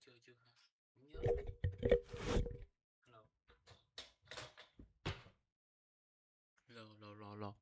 chưa chưa hả? Không nhớ. Hello. Hello.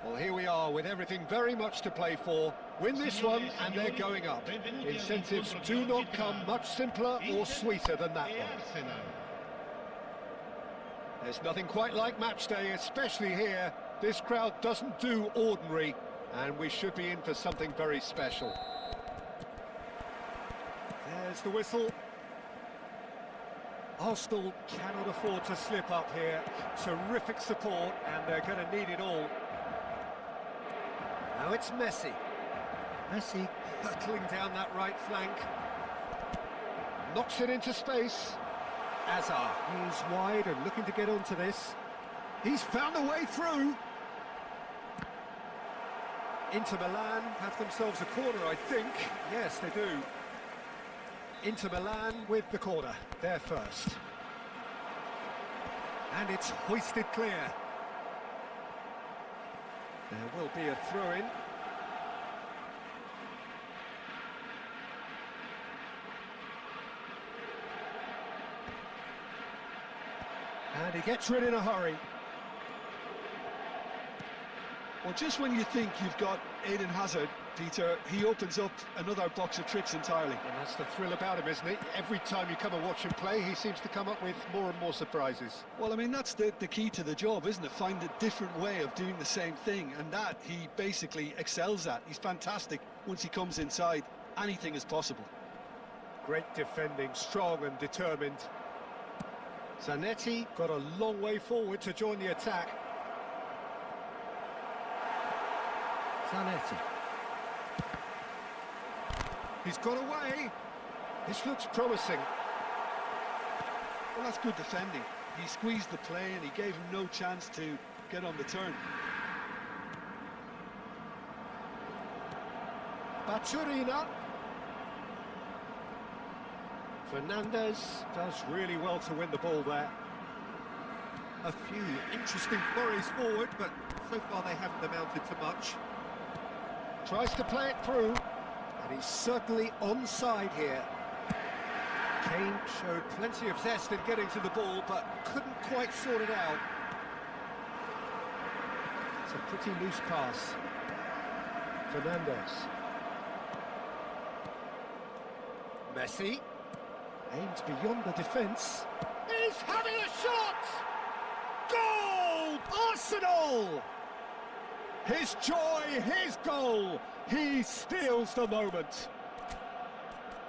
Well, here we are with everything very much to play for. Win this one and they're going up. Incentives do not come much simpler or sweeter than that one. There's nothing quite like match day, especially here. This crowd doesn't do ordinary, and we should be in for something very special. There's the whistle. Arsenal cannot afford to slip up here. Terrific support, and they're going to need it all. Now it's Messi. Messi hurtling down that right flank. Knocks it into space. Azar. He's wide and looking to get onto this. He's found a way through. Inter Milan have themselves a corner, I think. Yes, they do. Inter Milan with the corner. They're first. And it's hoisted clear. There will be a throw-in. And he gets rid in a hurry. Well, just when you think you've got Eden Hazard, Peter, he opens up another box of tricks entirely. And that's the thrill about him, isn't it? Every time you come and watch him play, he seems to come up with more and more surprises. Well, I mean, that's the key to the job, isn't it? Find a different way of doing the same thing, and that he basically excels at. He's fantastic once he comes inside. Anything is possible. Great defending, strong and determined. Zanetti got a long way forward to join the attack. Zanetti. He's got away. This looks promising. Well, that's good defending. He squeezed the play and he gave him no chance to get on the turn. Baturina. Fernandez does really well to win the ball there. A few interesting flurries forward, but so far they haven't amounted to much. Tries to play it through, and he's certainly onside here. Kane showed plenty of zest in getting to the ball, but couldn't quite sort it out. It's a pretty loose pass. Fernandez. Messi. Aims beyond the defence. He's having a shot! Goal! Arsenal! His joy, his goal! He steals the moment.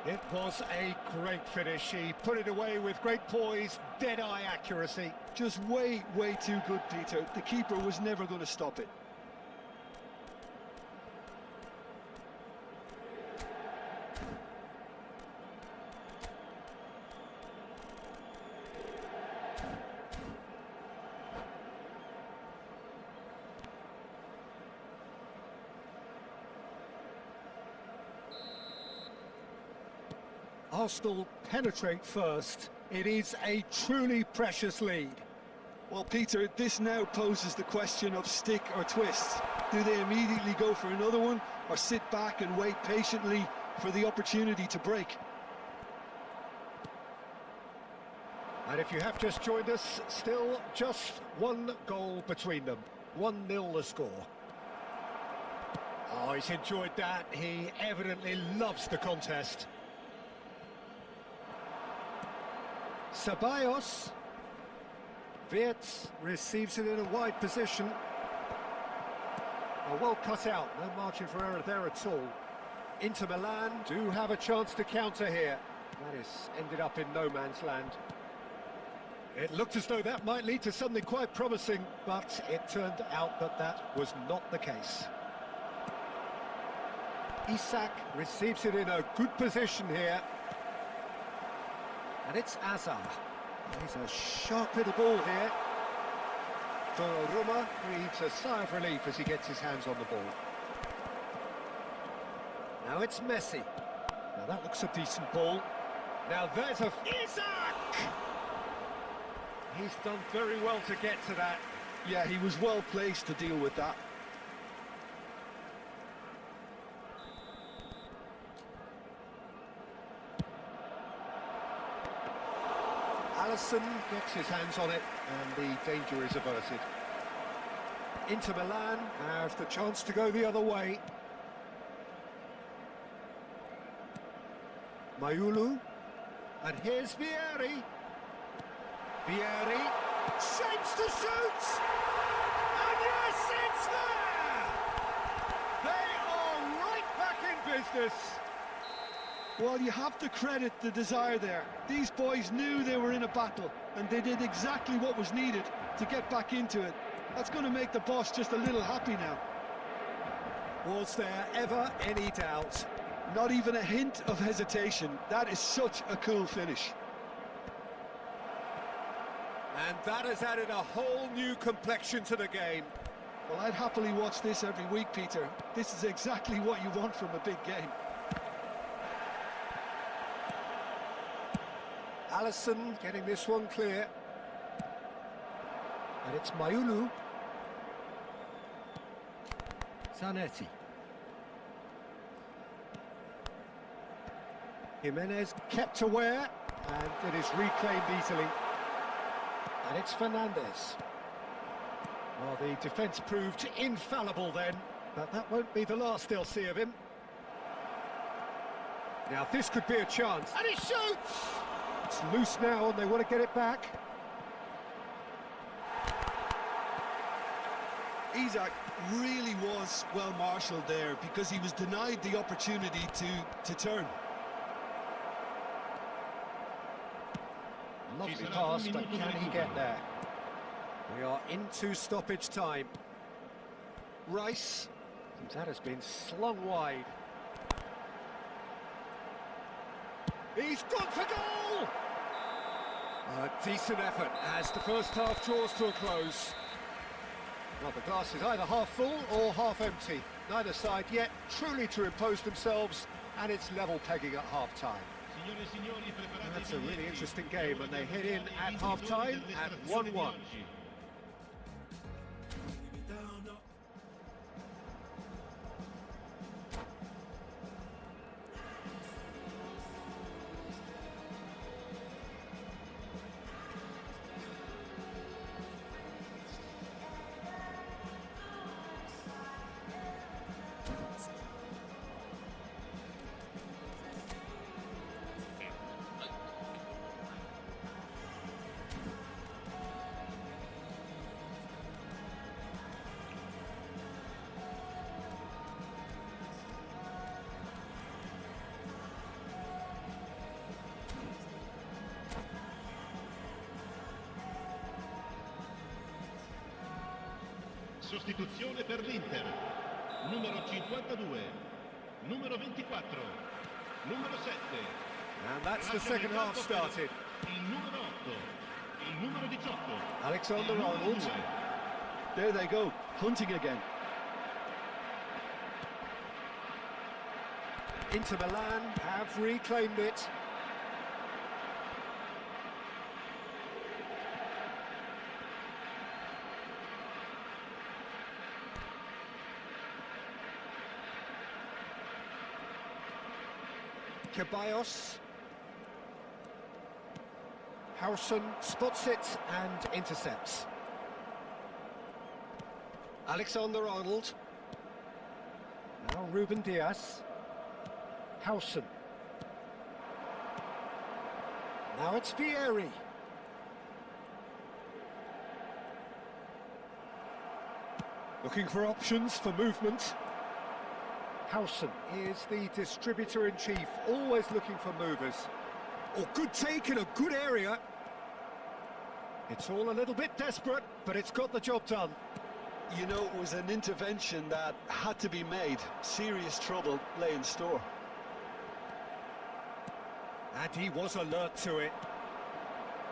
It was a great finish. He put it away with great poise, dead-eye accuracy. Just way, way too good, Peter. The keeper was never going to stop it. Arsenal penetrate first. It is a truly precious lead. Well, Peter, this now poses the question of stick or twist. Do they immediately go for another one, or sit back and wait patiently for the opportunity to break? And if you have just joined us, still just one goal between them. 1-0 the score. Oh, he's enjoyed that. He evidently loves the contest. Ceballos. Wirtz receives it in a wide position. Oh, well cut out, no margin for error there at all. Inter Milan do have a chance to counter here. That is ended up in no man's land. It looked as though that might lead to something quite promising, but it turned out that that was not the case. Isak receives it in a good position here. And it's Azar. He's a sharp little ball here. Donnarumma breathes a sigh of relief as he gets his hands on the ball. Now it's Messi. Now that looks a decent ball. Now there's a... Isak! He's done very well to get to that. Yeah, he was well placed to deal with that. Alisson gets his hands on it, and the danger is averted. Inter Milan have the chance to go the other way. Mayulu, and here's Vieri. Vieri shapes to shoot, and yes, it's there! They are right back in business. Well, you have to credit the desire there. These boys knew they were in a battle, and they did exactly what was needed to get back into it. That's going to make the boss just a little happy now. Was there ever any doubt? Not even a hint of hesitation. That is such a cool finish. And that has added a whole new complexion to the game. Well, I'd happily watch this every week, Peter. This is exactly what you want from a big game. Allison getting this one clear. And it's Mayulu. Zanetti. Jimenez kept aware, and it is reclaimed easily. And it's Fernandez. Well, the defence proved infallible then, but that won't be the last they'll see of him. Now this could be a chance. And he shoots! It's loose now and they want to get it back. Isak really was well marshalled there because he was denied the opportunity to turn. Lovely pass, but can he get there? We are into stoppage time. Rice, that has been slung wide. He's gone for goal! A decent effort as the first half draws to a close. Well, the glass is either half full or half empty. Neither side yet truly to impose themselves, and it's level pegging at half-time. That's a really interesting game, and they head in at half-time at 1-1. Sostituzione per l'Inter. Numero 52, numero 24, numero 7. And that's the second half started. Il numero 8, il numero 18. Alexander-Arnold. There they go, hunting again. Inter Milan have reclaimed it. Ceballos. Howson spots it and intercepts. Alexander-Arnold. Now Ruben Diaz. Howson. Now it's Vieri. Looking for options for movement. Howson is the distributor-in-chief, always looking for movers. Oh, good take in a good area. It's all a little bit desperate, but it's got the job done. You know, it was an intervention that had to be made. Serious trouble lay in store. And he was alert to it.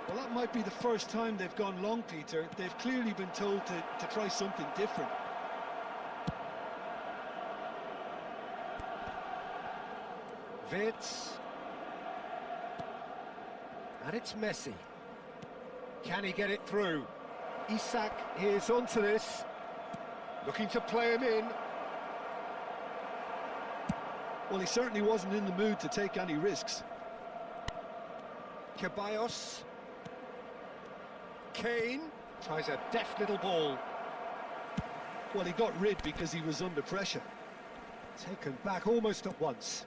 Well, that might be the first time they've gone long, Peter. They've clearly been told to try something different. Vitz. And it's Messi. Can he get it through? Isak is onto this. Looking to play him in. Well, he certainly wasn't in the mood to take any risks. Ceballos. Kane tries a deft little ball. Well, he got rid because he was under pressure. Taken back almost at once.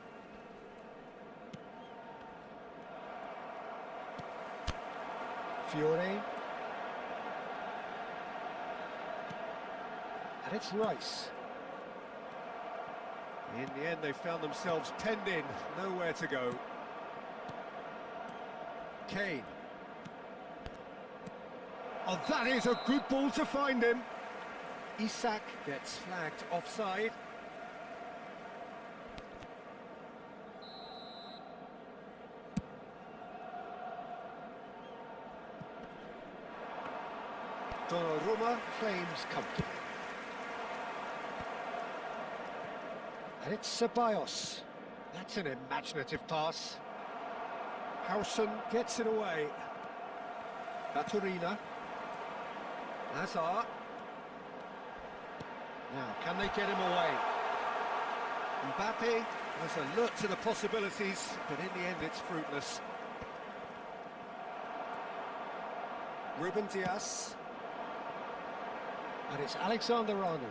Fiore. And it's Rice. In the end, they found themselves penned in, nowhere to go. Kane. Oh, that is a good ball to find him. Isak gets flagged offside. Donnarumma claims comfortably. And it's Ceballos. That's an imaginative pass. Howson gets it away. Baturina. Hazard. Now, can they get him away? Mbappe was alert to the possibilities, but in the end it's fruitless. Ruben Dias. And it's Alexander-Arnold.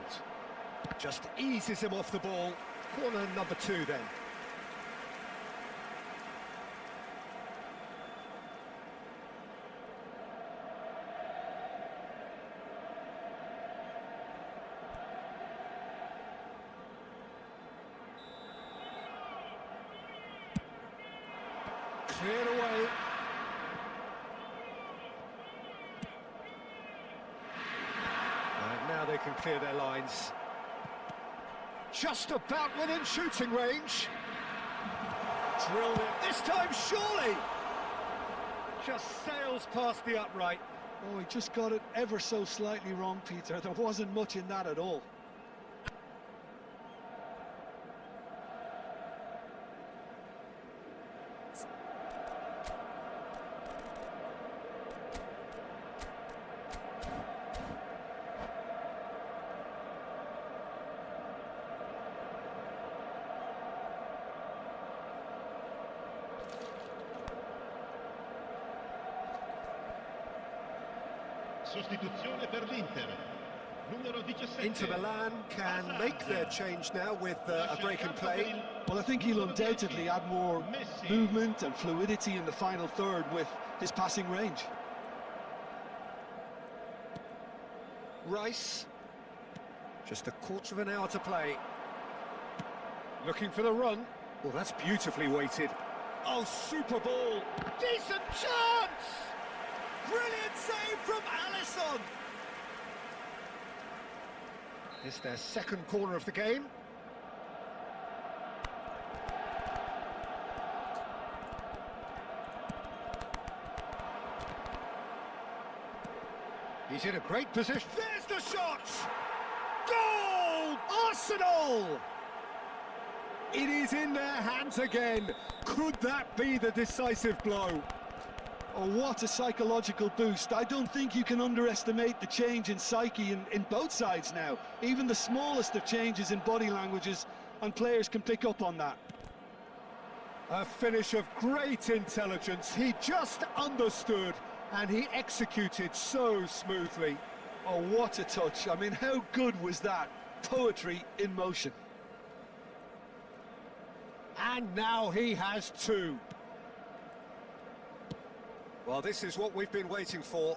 Just eases him off the ball. Corner number 2 then. Cleared away. And now they can clear their lines. Just about within shooting range. Drilled it. This time, surely! Just sails past the upright. Oh, he just got it ever so slightly wrong, Peter. There wasn't much in that at all. Sostituzione per l'Inter. Numero 17. Inter Milan can make their change now with a break in play. Well, I think he'll undoubtedly add more movement and fluidity in the final third with his passing range. Rice. Just a quarter of an hour to play. Looking for the run. Well, that's beautifully weighted. Oh, super ball. Decent chance! Brilliant save from Alisson. It's their second corner of the game. He's in a great position. There's the shot! Goal! Arsenal! It is in their hands again. Could that be the decisive blow? Oh, what a psychological boost. I don't think you can underestimate the change in psyche in both sides now. Even the smallest of changes in body languages, and players can pick up on that. A finish of great intelligence. He just understood, and he executed so smoothly. Oh, what a touch. I mean, how good was that? Poetry in motion. And now he has 2. Well, this is what we've been waiting for.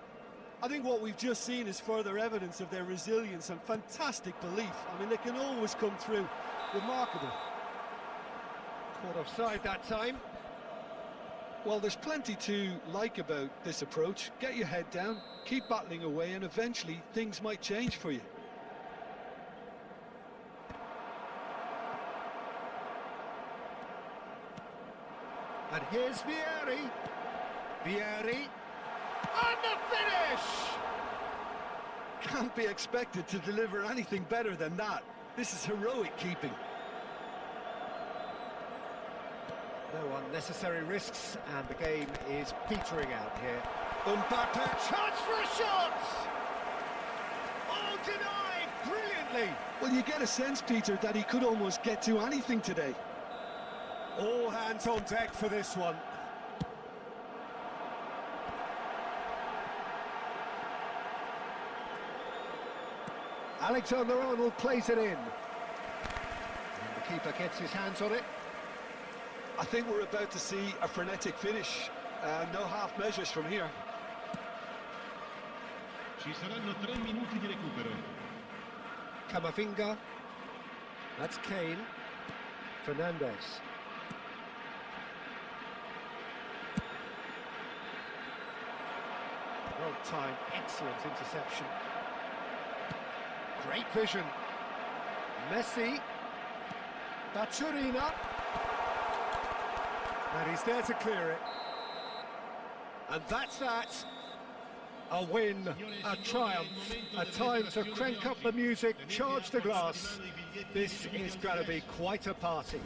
I think what we've just seen is further evidence of their resilience and fantastic belief. I mean, they can always come through. Remarkable. Caught offside that time. Well, there's plenty to like about this approach. Get your head down, keep battling away, and eventually things might change for you. And here's Vieri. Vieri. And the finish! Can't be expected to deliver anything better than that. This is heroic keeping. No unnecessary risks, and the game is petering out here. Mbappe, chance for a shot! Oh, denied brilliantly! Well, you get a sense, Peter, that he could almost get to anything today. All hands on deck for this one. Alexander-Arnold plays it in. And the keeper gets his hands on it. I think we're about to see a frenetic finish. No half measures from here. Ci saranno 3 minuti di recupero. Camavinga. That's Kane. Fernandez. Well timed, excellent interception. Great vision. Messi. Baturina. And he's there to clear it. And that's that. A win, a triumph, a time to crank up the music, charge the glass. This is going to be quite a party.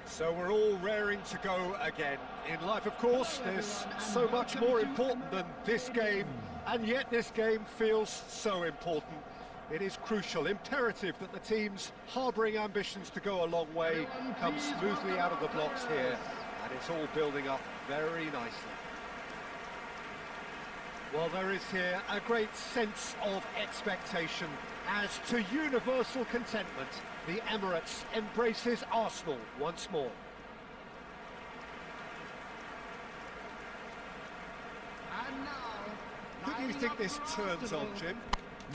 So we're all raring to go again. In life, of course, there's so much more important than this game, and yet this game feels so important. It is crucial, imperative that the teams harbouring ambitions to go a long way come smoothly out of the blocks here, and it's all building up very nicely. Well, there is here a great sense of expectation as to universal contentment. The Emirates embraces Arsenal once more. And now, Who do you think this turns on, Jim?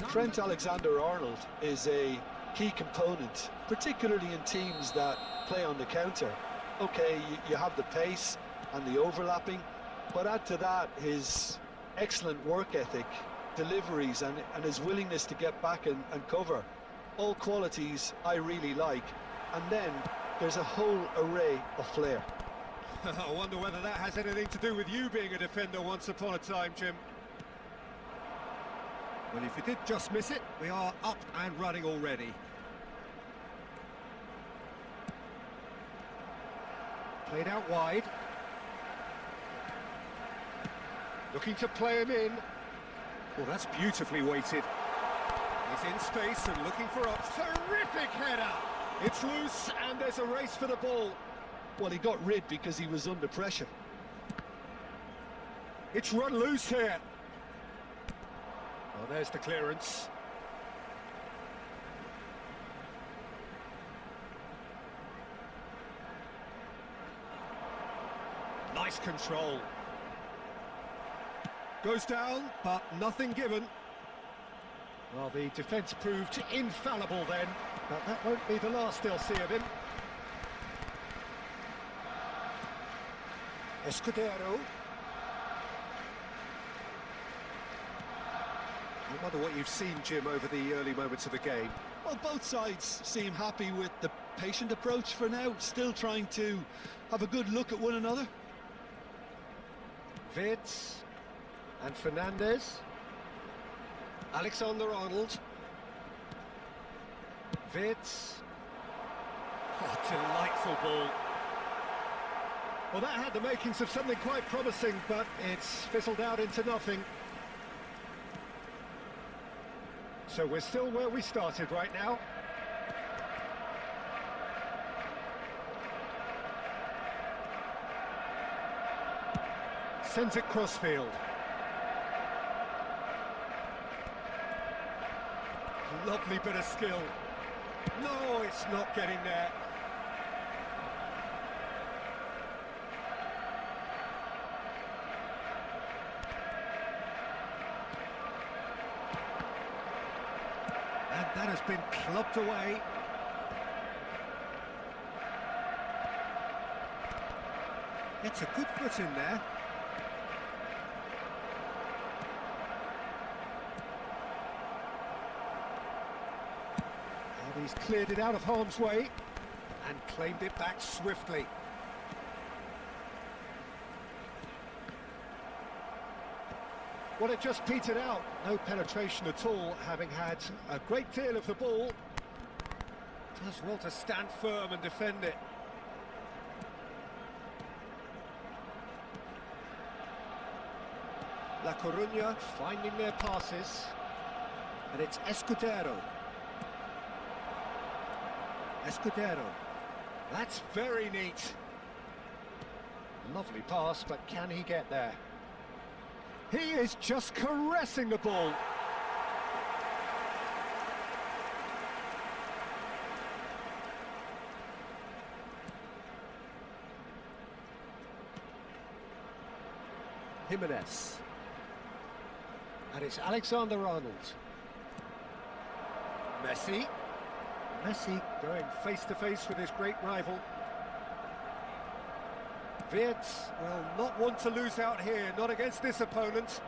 Trent Alexander-Arnold is a key component, particularly in teams that play on the counter. Okay, you have the pace and the overlapping, but add to that his excellent work ethic, deliveries and his willingness to get back and cover. All qualities I really like. And then there's a whole array of flair. I wonder whether that has anything to do with you being a defender once upon a time, Jim. Well, if you did just miss it, we are up and running already. Played out wide. Looking to play him in. Well, that's beautifully weighted. He's in space and looking for a terrific header. It's loose and there's a race for the ball. Well, he got rid because he was under pressure. It's run loose here. Well, there's the clearance. Nice control. Goes down, but nothing given. Well, the defence proved infallible then, but that won't be the last they'll see of him. Escudero. I wonder what you've seen, Jim, over the early moments of the game. Well, both sides seem happy with the patient approach for now, still trying to have a good look at one another. Vids and Fernandez. Alexander-Arnold. Vids. Oh, delightful ball. Well, that had the makings of something quite promising, but it's fizzled out into nothing. So we're still where we started right now. Sends it crossfield. Lovely bit of skill. No, it's not getting there. And that has been clubbed away. Gets a good foot in there. And he's cleared it out of harm's way and claimed it back swiftly. Well, it just petered out. No penetration at all, having had a great deal of the ball. Does well to stand firm and defend it. La Coruña finding their passes. And it's Escudero. Escudero. That's very neat. Lovely pass, but can he get there? He is just caressing the ball. Jimenez. And it's Alexander-Arnold. Messi. Messi going face-to-face with his great rival. Wirtz will not want to lose out here, not against this opponent.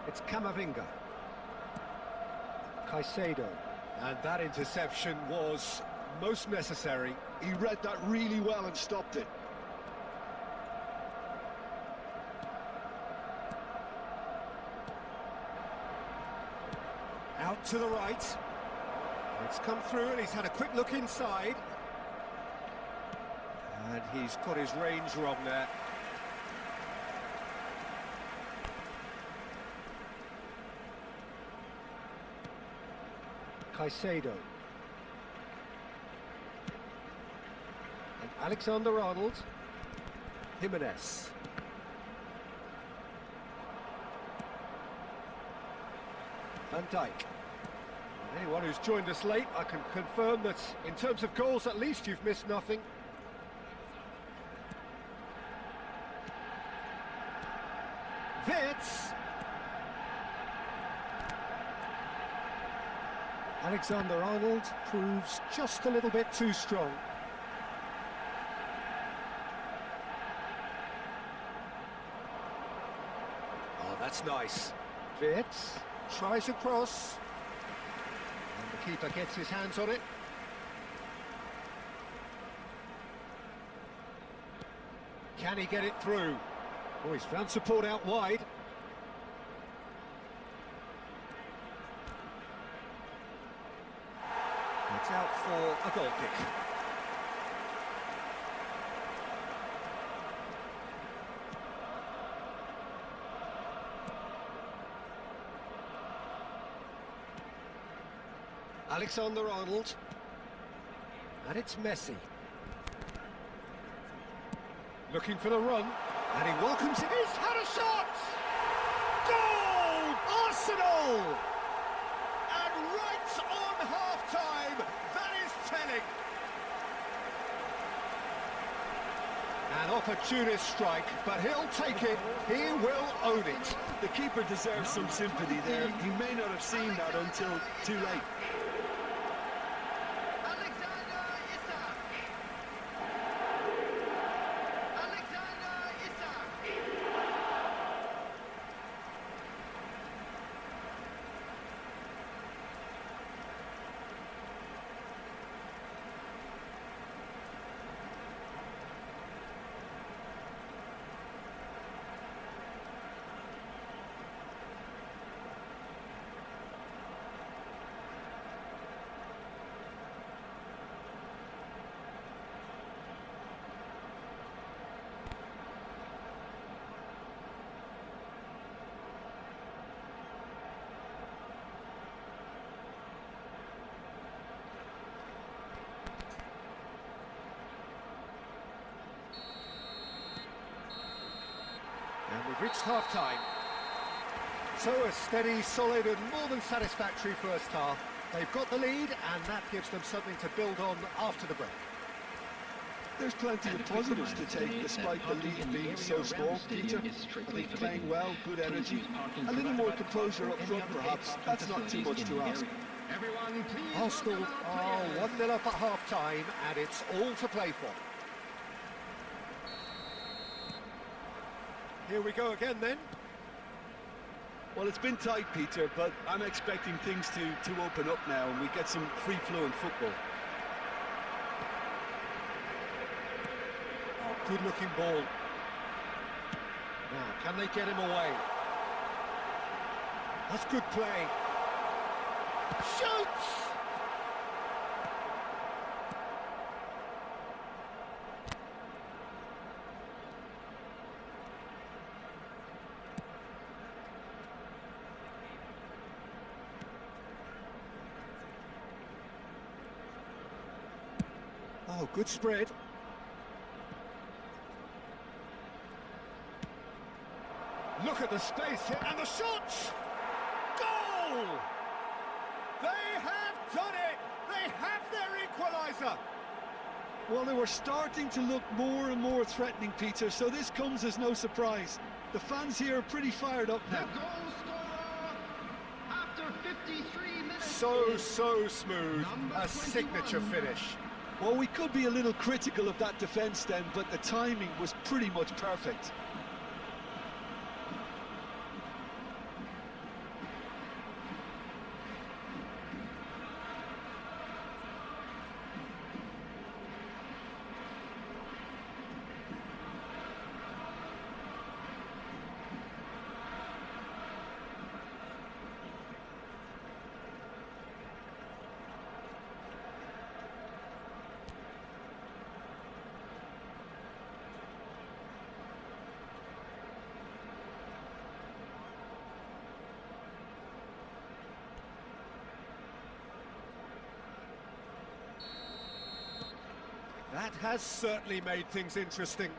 It's Camavinga. Caicedo. And that interception was most necessary. He read that really well and stopped it. Out to the right. It's come through and he's had a quick look inside. And he's got his range wrong there. Caicedo. And Alexander-Arnold. Jimenez. Van Dijk. Anyone who's joined us late, I can confirm that in terms of goals, at least you've missed nothing. Wirtz. Alexander-Arnold proves just a little bit too strong. Oh, that's nice. Wirtz tries a cross. And the keeper gets his hands on it. Can he get it through? Oh, he's found support out wide. It's out for a goal kick. Alexander-Arnold. And it's Messi. Looking for the run. And he welcomes it. He's had a shot! Goal! Arsenal! And right on half-time, that is telling. An opportunist strike, but he'll take it. He will own it. The keeper deserves some sympathy there. He may not have seen that until too late. And we've reached half-time. So a steady, solid and more than satisfactory first half. They've got the lead and that gives them something to build on after the break. There's plenty of positives to take despite the lead being so small, Peter. I think playing well, good energy, a little more composure up front perhaps. That's not too much to ask. Arsenal are 1-0 up at half-time and it's all to play for. Here we go again then. Well, it's been tight, Peter, but I'm expecting things to open up now and we get some free-flowing football. Oh, good-looking ball. Now, can they get him away? That's good play. Shoots! Oh, good spread. Look at the space here, and the shots! Goal! They have done it! They have their equaliser! Well, they were starting to look more and more threatening, Peter, so this comes as no surprise. The fans here are pretty fired up The now. goal scorer after 53 minutes. So smooth, Number a 21. signature finish. Well, we could be a little critical of that defence then, but the timing was pretty much perfect. That has certainly made things interesting.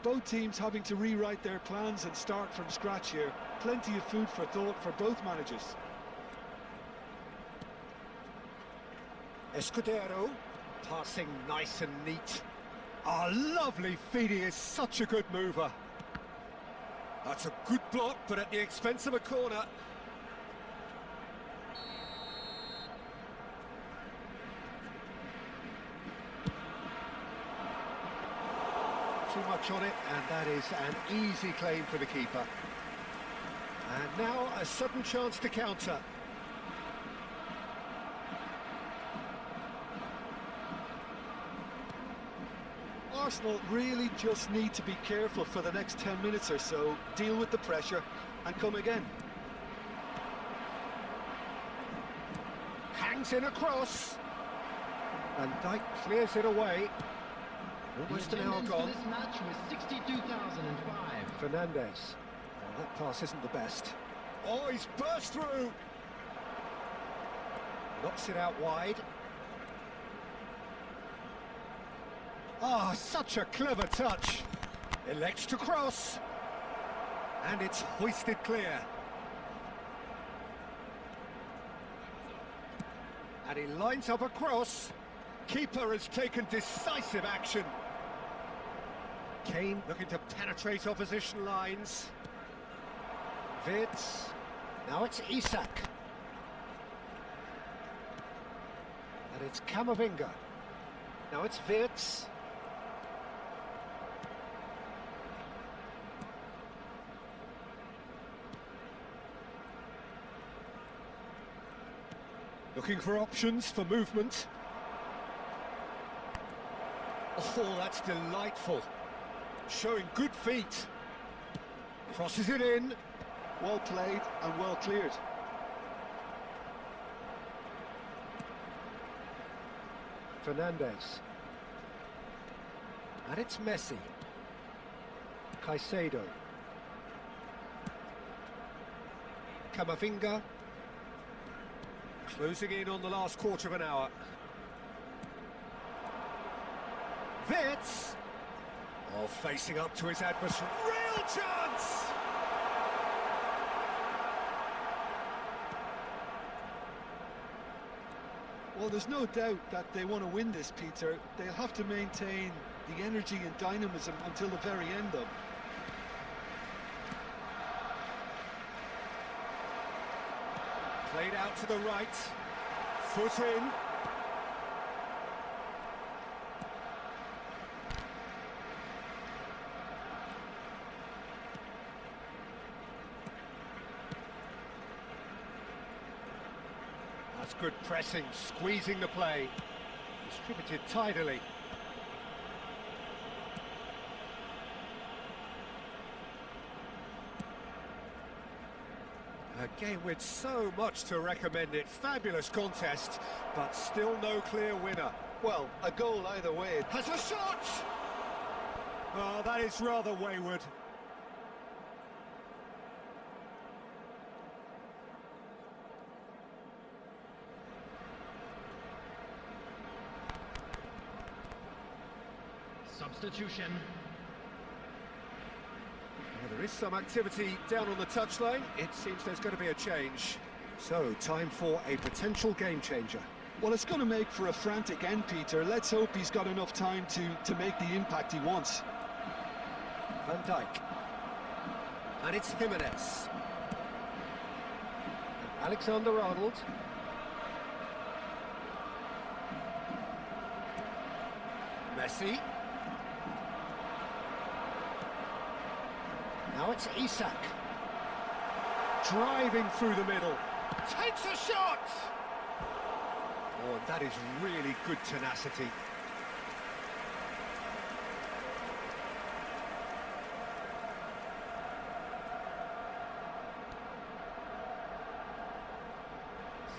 Both teams having to rewrite their plans and start from scratch here. Plenty of food for thought for both managers. Escudero, passing nice and neat. Ah, lovely feed, he is such a good mover. That's a good block, but at the expense of a corner. Too much on it, and that is an easy claim for the keeper. And now a sudden chance to counter. Arsenal really just need to be careful for the next 10 minutes or so, deal with the pressure and come again. Hangs in a cross. And Dijk clears it away. Almost an hour gone. This match was 62,005. Fernandez. Oh, that pass isn't the best. Oh, he's burst through. Knocks it out wide. Ah, such a clever touch. Elects to cross. And it's hoisted clear. And he lines up a cross. Keeper has taken decisive action. Kane looking to penetrate opposition lines. Vids. Now it's Isak. And it's Camavinga. Now it's Vids. Looking for options for movement. Oh, that's delightful. Showing good feet. Crosses it in. Well played and well cleared. Fernandez. And it's Messi. Caicedo. Camavinga. Closing in on the last quarter of an hour. Vitz. Oh, facing up to his adversary. Real chance! Well, there's no doubt that they want to win this, Peter. They'll have to maintain the energy and dynamism until the very end, though. Played out to the right. Foot in. That's good pressing, squeezing the play. Distributed tidily. A game with so much to recommend it. Fabulous contest, but still no clear winner. Well, a goal either way. Has a shot! Oh, that is rather wayward. Substitution. Well, there is some activity down on the touchline. It seems there's going to be a change. So, time for a potential game changer. Well, it's going to make for a frantic end, Peter. Let's hope he's got enough time to make the impact he wants. Van Dijk. And it's Jimenez. And Alexander-Arnold. Messi. Now it's Isak. Driving through the middle. Takes a shot! Oh, and that is really good tenacity.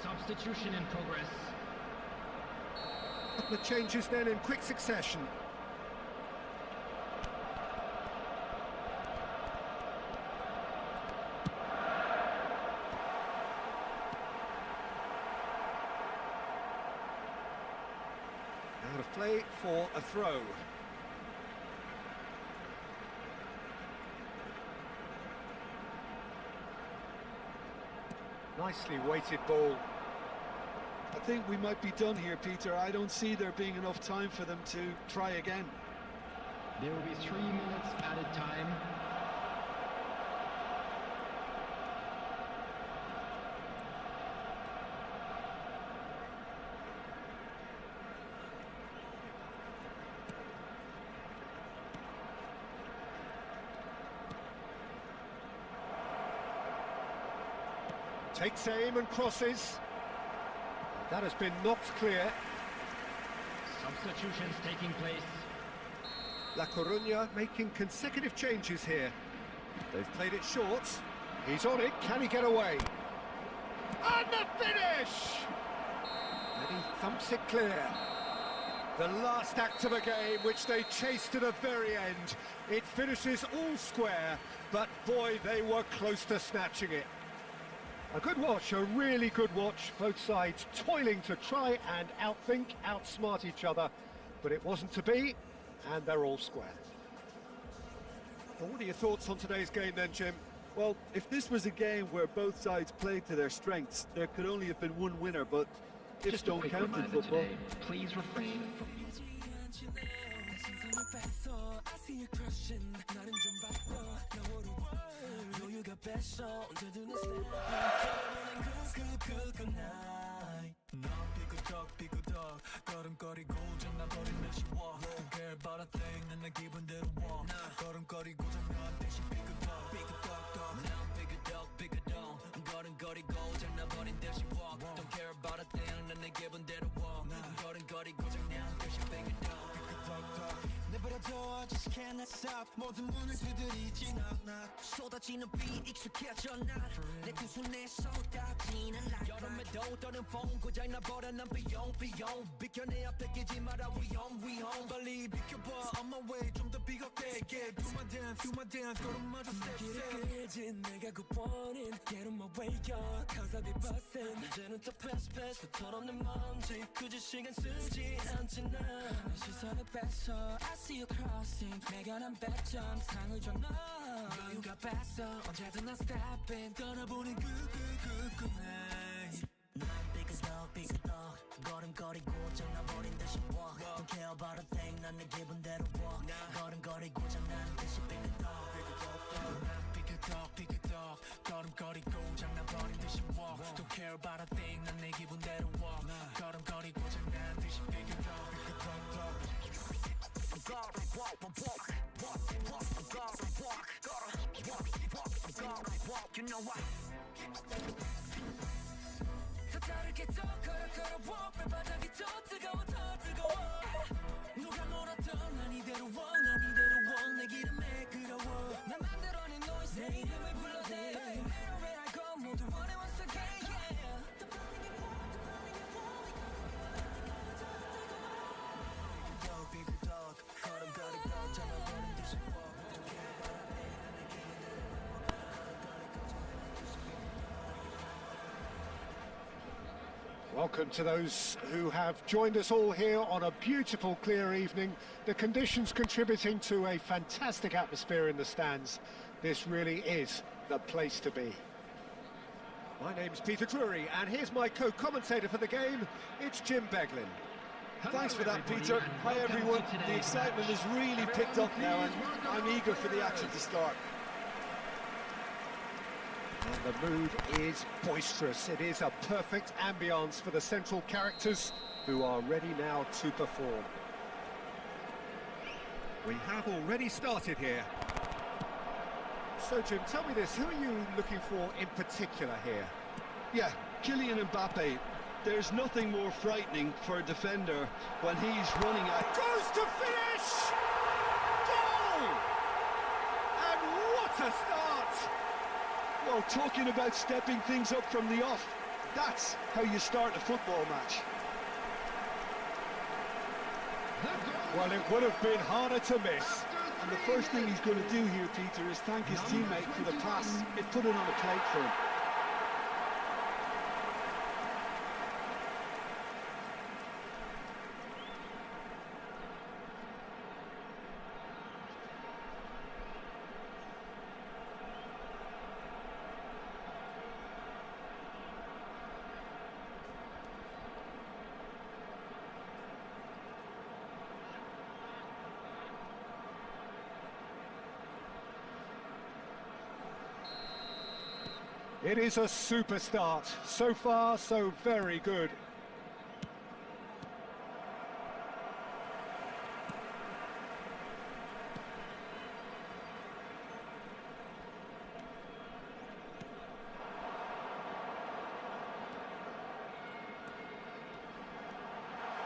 Substitution in progress. Couple of changes then in quick succession. Out of play for a throw. Nicely weighted ball. I think we might be done here, Peter. I don't see there being enough time for them to try again. There will be 3 minutes added time. Takes aim and crosses. That has been knocked clear. Substitutions taking place. La Coruña making consecutive changes here. They've played it short. He's on it. Can he get away? And the finish! And he thumps it clear. The last act of a game, which they chased to the very end. It finishes all square, but boy, they were close to snatching it. A good watch, a really good watch. Both sides toiling to try and outthink, outsmart each other. But it wasn't to be, and they're all square. Well, what are your thoughts on today's game then, Jim? Well, if this was a game where both sides played to their strengths, there could only have been one winner, but ifs Just a don't quick count in reminder football. today, please refrain from I just cannot stop 모든 문을 두드리지 knock 쏟아지는 비 익숙해져 난 내 두 손에 쏟아지는 light 여름에도 떠는 风고장나 버려 난 비용 비켜내 앞에 끼지 마라 위험 빨리 비켜봐 on my way 좀 더 비겁게 do my dance 걸음마저 step 길을 끌지 내가 굿보는 get on my way cause I be bustin' 이제는 또 pass 털어내 먼지 굳이 시간 쓰지 않지 난 시선을 뺏어 I see you crossing 내가 난 100점 상을 줘 너 여유가 뺐어 언제든 난 stepping 떠나보는 그 night 난 삐그덕 걸음거리고 장나버린 듯이 walk Don't care about a thing 난 내 기분대로 walk 걸음거리고 장난 듯이 삐그덕 난 삐그덕 걸음거리고 장나버린 듯이 walk Don't care about a thing 난 내 기분대로 walk 걸음거리고 장난 듯이 삐그덕 walk, you know what? 다르게 더 걸어걸어 발바닥이 더 뜨거워 더 뜨거워 누가 뭐라던 난 이대로 내 기름에 끓여워 난 만들어낸 noise 내 이름을 불러대 Where I go 모두 원해 once again yeah The burning bigger dog 걸음걸이 잡아버린 듯이 Welcome to those who have joined us all here on a beautiful, clear evening. The conditions contributing to a fantastic atmosphere in the stands. This really is the place to be. My name's Peter Drury, and here's my co-commentator for the game. It's Jim Beglin. Thanks for that, Peter. Hi, everyone. The excitement has really picked up now, and I'm eager for the action to start. And the mood is boisterous. It is a perfect ambience for the central characters who are ready now to perform. We have already started here. So, Jim, tell me this, who are you looking for in particular here? Yeah, Kylian Mbappe. There's nothing more frightening for a defender when he's running at... Goes to finish! Goal! And what a start! Well, talking about stepping things up from the off, that's how you start a football match. Well, it would have been harder to miss. And the first thing he's going to do here, Peter, is thank his teammate for the pass. It put it on a plate for him. It is a super start. So far, so very good.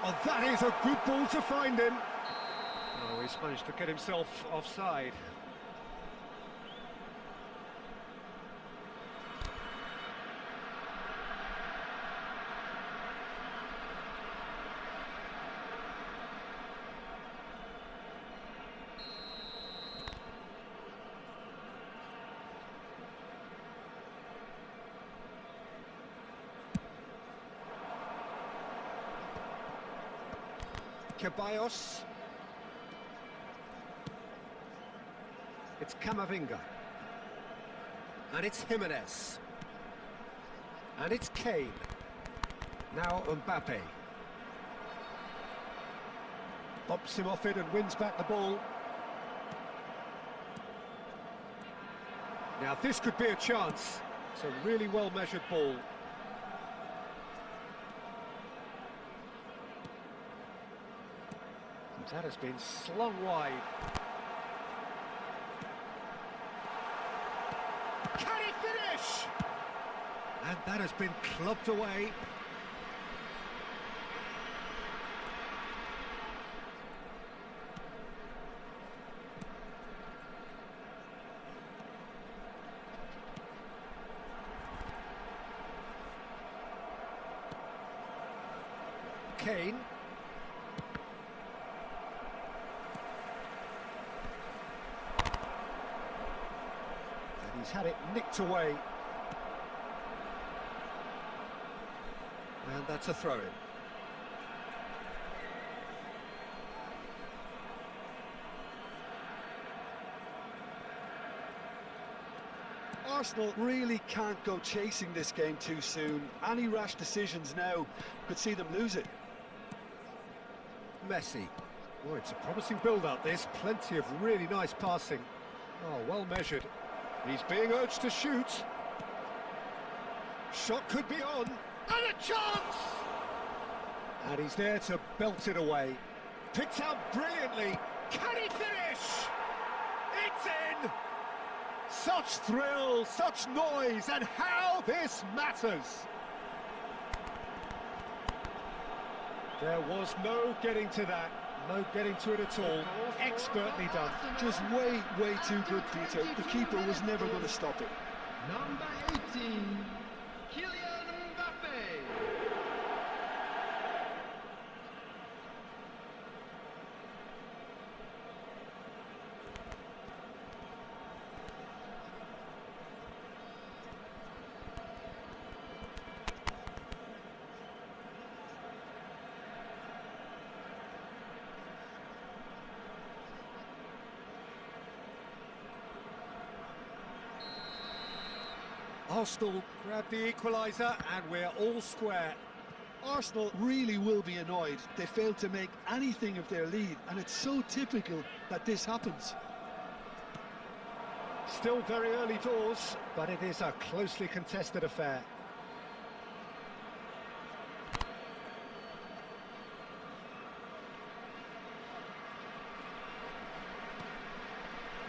Oh, that is a good ball to find him. Oh, he's managed to get himself offside. Ceballos. It's Camavinga. And it's Jimenez. And it's Kane. Now Mbappe. Bumps him off it and wins back the ball. Now this could be a chance. It's a really well-measured ball. That has been slung wide. Can he finish? And that has been clubbed away. Kane. He's had it nicked away. And that's a throw-in. Arsenal really can't go chasing this game too soon. Any rash decisions now could see them lose it. Messi. Oh, it's a promising build-up, this. Plenty of really nice passing. Oh, well measured. He's being urged to shoot. Shot could be on. And a chance! And he's there to belt it away. Picked out brilliantly. Can he finish? It's in! Such thrill, such noise, and how this matters. There was no getting to that. No getting to it at all. Expertly done. Just way, way too good, Peter. The keeper was never going to stop it. Number 18, Kylian Mbappe. Arsenal grab the equaliser and we're all square. Arsenal really will be annoyed. They failed to make anything of their lead, and it's so typical that this happens. Still very early doors, but it is a closely contested affair.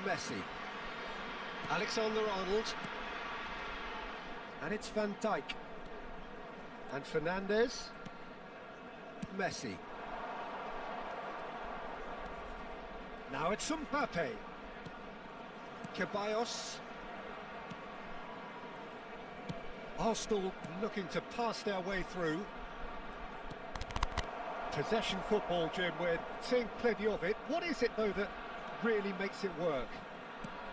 Messi. Alexander-Arnold. And it's Van Dijk. And Fernandes. Messi. Now it's Mbappe. Ceballos. Arsenal looking to pass their way through. Possession football, Jim, we're seeing plenty of it. What is it, though, that really makes it work?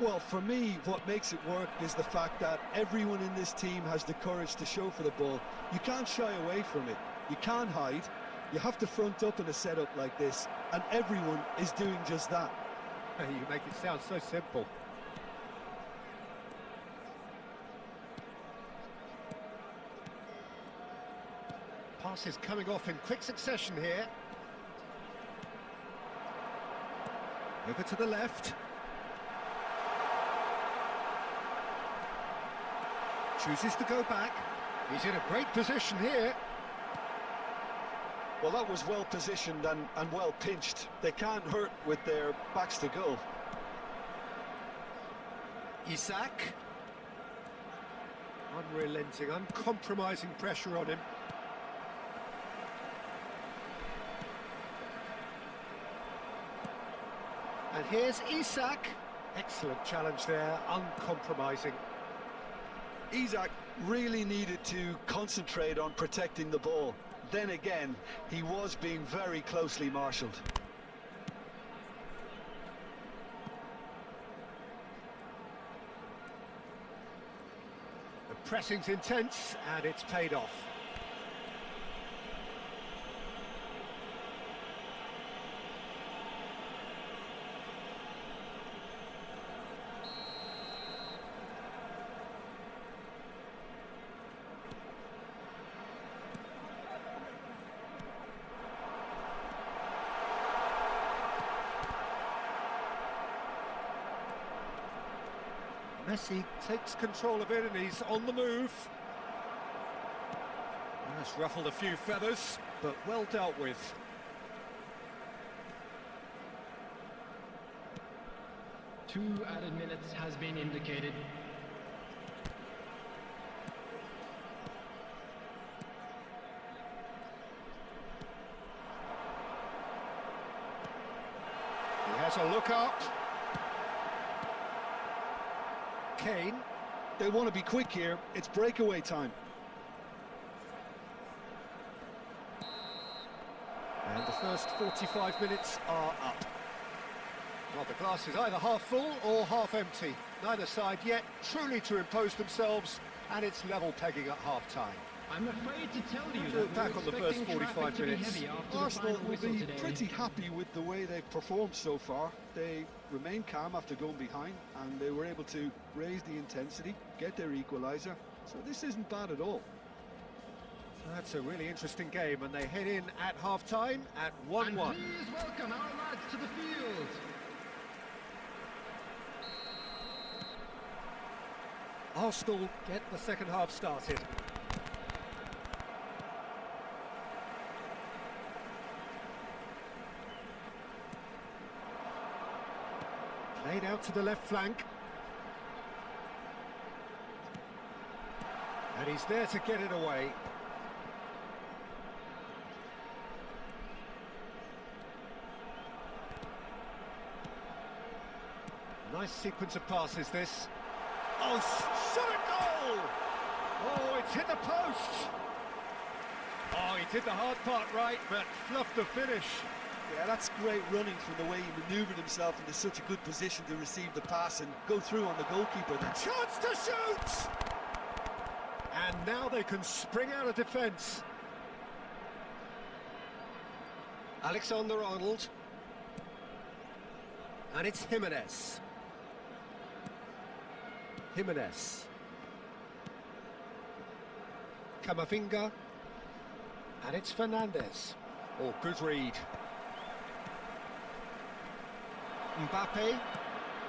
Well, for me, what makes it work is the fact that everyone in this team has the courage to show for the ball. You can't shy away from it. You can't hide. You have to front up in a setup like this, and everyone is doing just that. You make it sound so simple. Passes coming off in quick succession here. Over to the left. Chooses to go back. He's in a great position here. Well, that was well positioned and well pinched. They can't hurt with their backs to goal. Isak. Unrelenting, uncompromising pressure on him. And here's Isak. Excellent challenge there, uncompromising. Isak really needed to concentrate on protecting the ball. Then again, he was being very closely marshalled. The pressing's intense, and it's paid off. Messi takes control of it and he's on the move. That's ruffled a few feathers, but well dealt with. Two added minutes has been indicated. He has a look up. Kane. They want to be quick here. It's breakaway time. And the first 45 minutes are up. Well, the glass is either half full or half empty. Neither side yet truly to impose themselves, and it's level pegging at half-time. I'm afraid to tell you Look that back on the first 45 minutes. Arsenal will be pretty happy with the way they've performed so far. They remained calm after going behind, and they were able to raise the intensity, get their equaliser. So this isn't bad at all. That's a really interesting game, and they head in at half-time at 1-1. And please welcome our lads to the field. Arsenal get the second half started. Played out to the left flank. And he's there to get it away. Nice sequence of passes, this. Oh, shot a goal! Oh, it's hit the post! Oh, he did the hard part right, but fluffed the finish. Yeah, that's great running from the way he manoeuvred himself into such a good position to receive the pass and go through on the goalkeeper then. Chance to shoot! And now they can spring out of defence. Alexander-Arnold. And it's Jimenez. Jimenez. Camavinga. And it's Fernandez. Oh, good read. Mbappe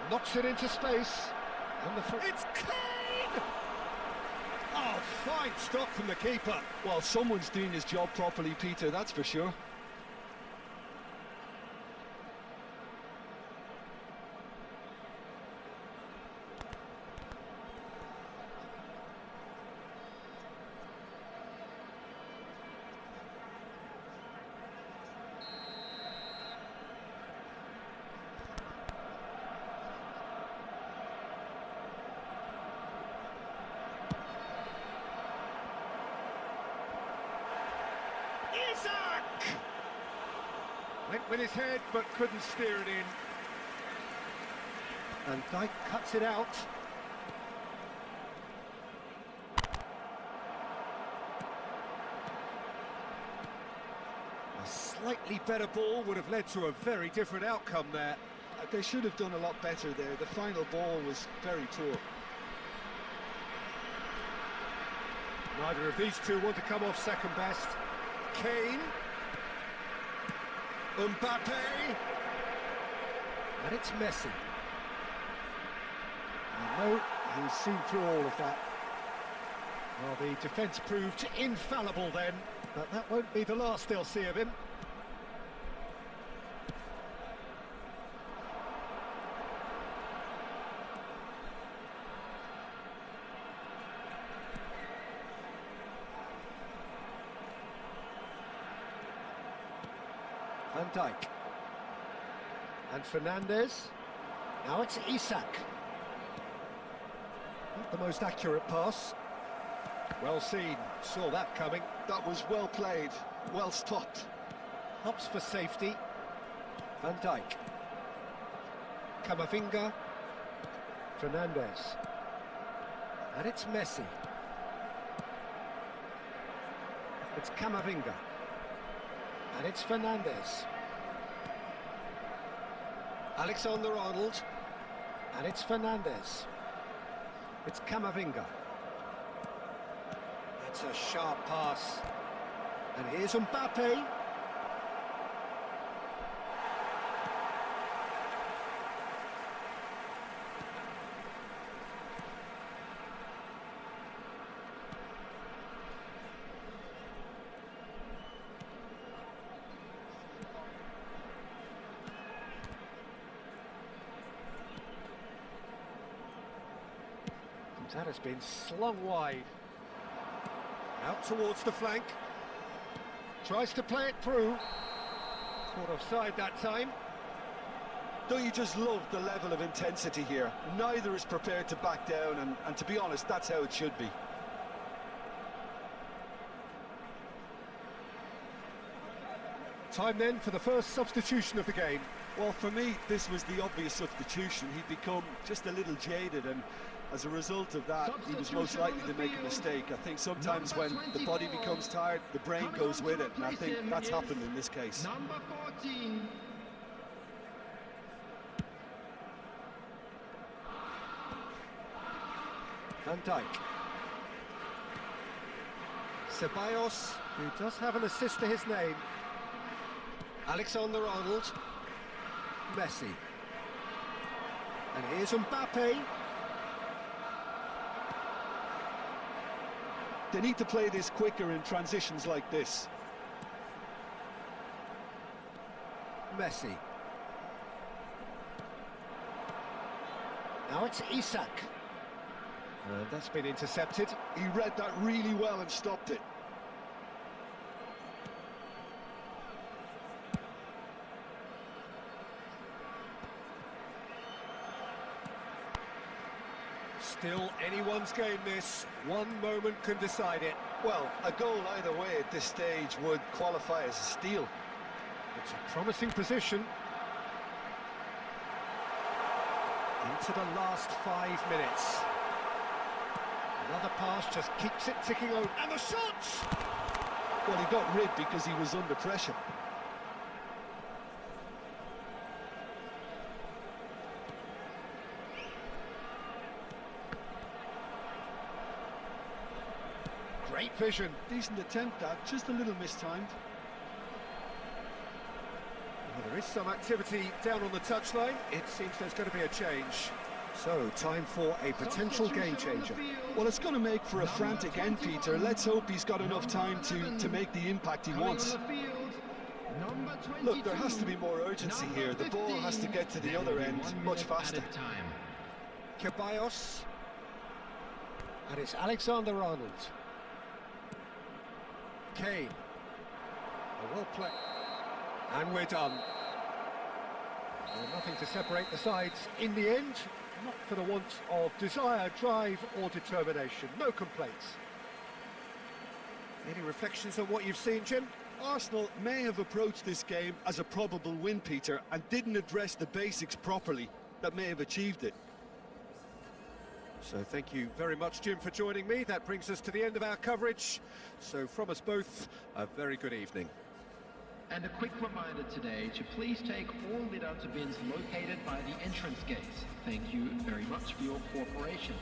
knocks it into space. And it's Kane! Oh, fine stop from the keeper. Well, someone's doing his job properly, Peter, that's for sure. Went with his head, but couldn't steer it in. And Dijk cuts it out. A slightly better ball would have led to a very different outcome there. They should have done a lot better there. The final ball was very poor. Neither of these two want to come off second best. Kane. Mbappe. And it's Messi. No, he's seen through all of that. Well, the defence proved infallible then, but that won't be the last they'll see of him. Van Dijk. And Fernandez. Now it's Isak. Not the most accurate pass. Well seen, saw that coming. That was well played, well stopped. Hops for safety. Van Dijk. Camavinga. Fernandez. And it's Messi. It's Camavinga. And it's Fernandez. Alexander-Arnold. And it's Fernandez. It's Camavinga. That's a sharp pass. And here's Mbappe. That has been slung wide. Out towards the flank. Tries to play it through. Caught offside that time. Don't you just love the level of intensity here? Neither is prepared to back down, and to be honest, that's how it should be. Time then for the first substitution of the game. Well, for me, this was the obvious substitution. He'd become just a little jaded, and as a result of that, he was most likely to make a mistake. I think sometimes when the body becomes tired, the brain goes with it, and I think that's happened in this case. Number 14. Van Dijk. Ceballos, who does have an assist to his name. Alexander-Arnold. Messi. And here's Mbappe. They need to play this quicker in transitions like this. Messi. Now it's Isak. And that's been intercepted. He read that really well and stopped it. Still anyone's game this. One moment can decide it. Well, a goal either way at this stage would qualify as a steal. It's a promising position. Into the last 5 minutes. Another pass just keeps it ticking over. And the shots! Well, he got rid because he was under pressure. Great vision. Decent attempt, that, just a little mistimed. Well, there is some activity down on the touchline. It seems there's going to be a change. So, time for a potential game changer. Well, it's going to make for a frantic end, Peter. Let's hope he's got enough time to make the impact he wants. Look, there has to be more urgency here. The ball has to get to the other end much faster. Ceballos. And it's Alexander-Arnold. Kane. Well played. And we're done. Well, nothing to separate the sides in the end. Not for the want of desire, drive or determination. No complaints. Any reflections on what you've seen, Jim? Arsenal may have approached this game as a probable win, Peter, and didn't address the basics properly that may have achieved it. So thank you very much, Jim, for joining me. That brings us to the end of our coverage. So from us both, a very good evening. And a quick reminder today to please take all litter bins located by the entrance gates. Thank you very much for your cooperation.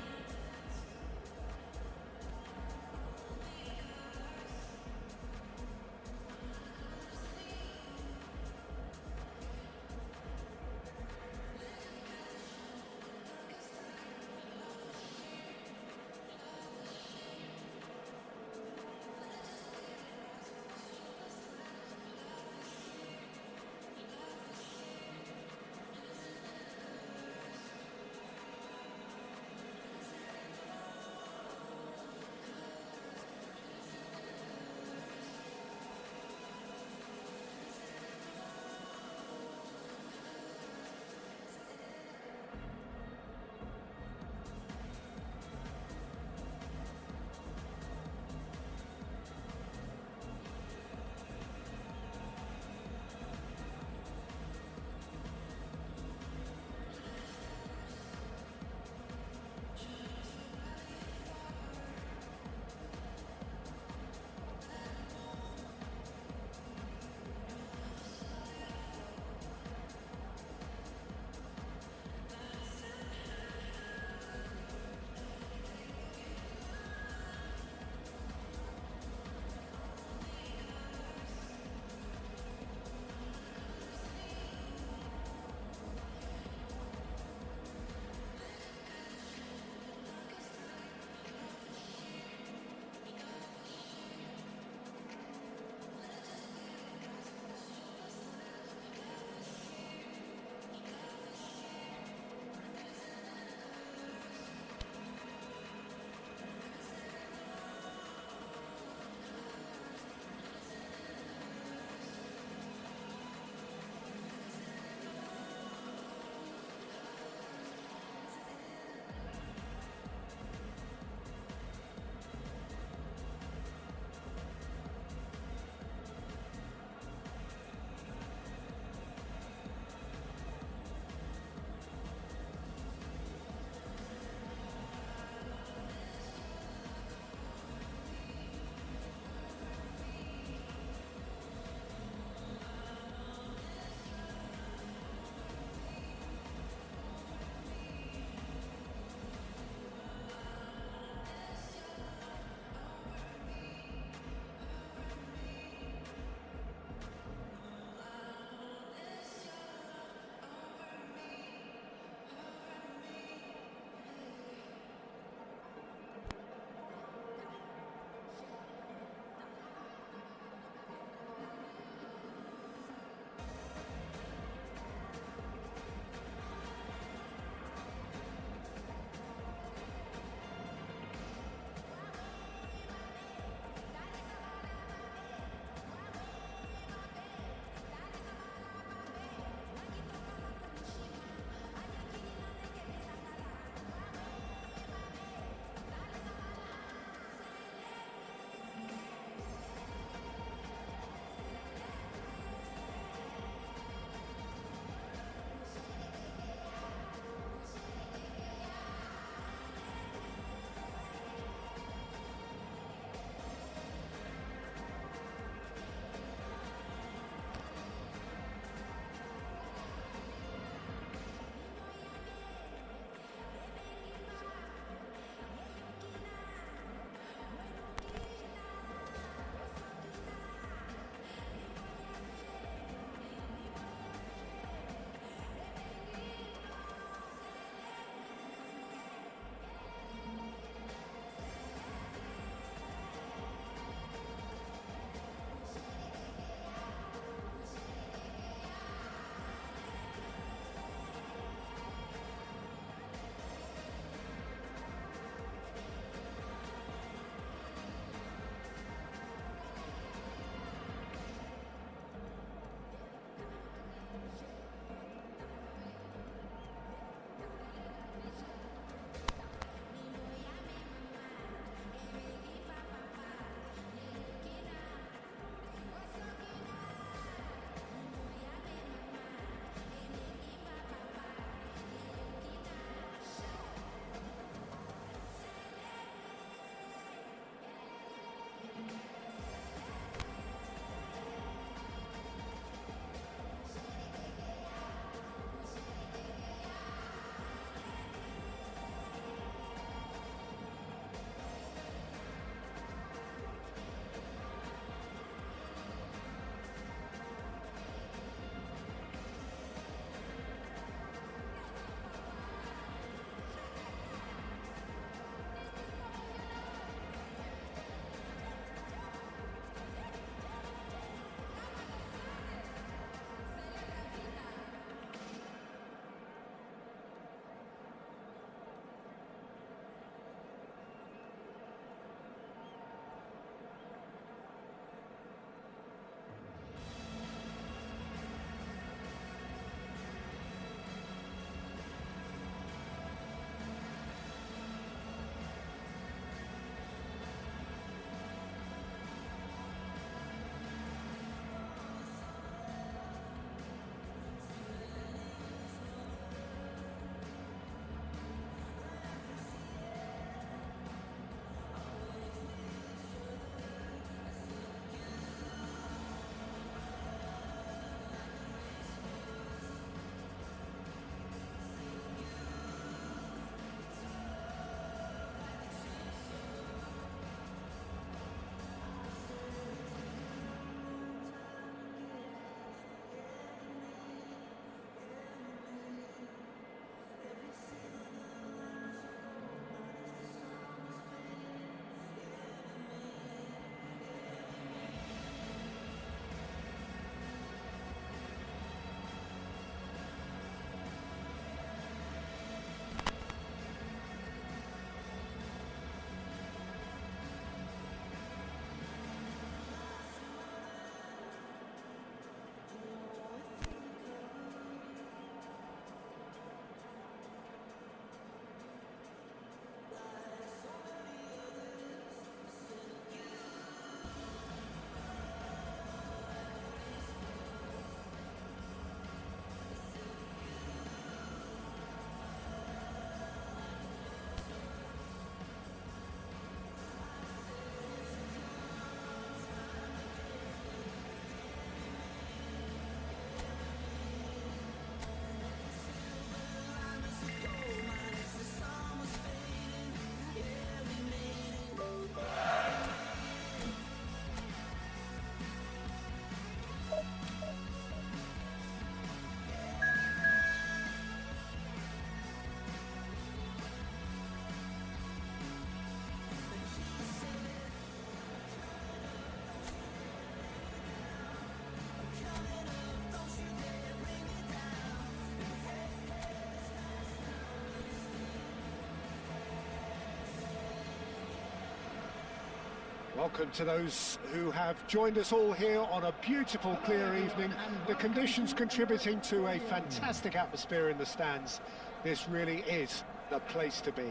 Welcome to those who have joined us all here on a beautiful, clear evening. The conditions contributing to a fantastic atmosphere in the stands. This really is the place to be.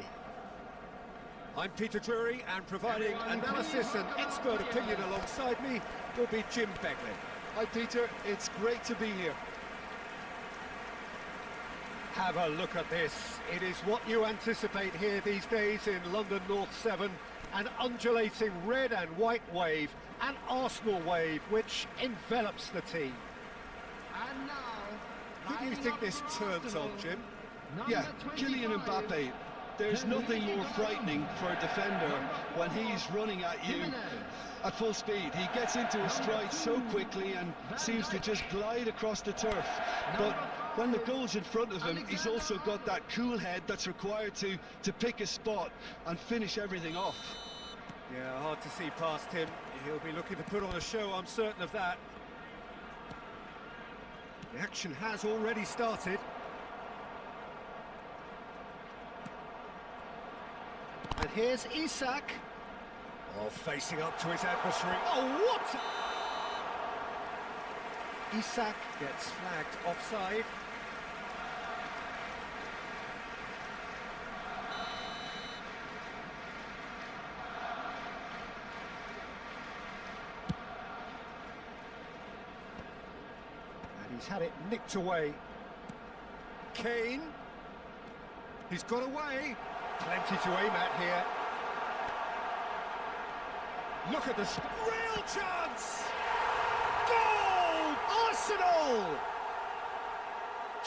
I'm Peter Drury, and providing analysis and expert opinion alongside me will be Jim Beglin. Hi Peter, it's great to be here. Have a look at this. It is what you anticipate here these days in London North 7. An undulating red and white wave, an Arsenal wave, which envelops the team. And now, Who do you think this turns on, Jim? Yeah, Kylian Mbappe. There's nothing more frightening for a defender when he's running at you at full speed. He gets into a stride so quickly and seems to just glide across the turf. But when the goal's in front of him, he's also got that cool head that's required to pick a spot and finish everything off. Yeah, hard to see past him. He'll be looking to put on a show, I'm certain of that. The action has already started. And here's Isak. Oh, facing up to his adversary. Oh, what? Isak gets flagged offside. And he's had it nicked away. Kane. He's got away. Plenty to aim at here. Look at this real chance! Goal! Arsenal!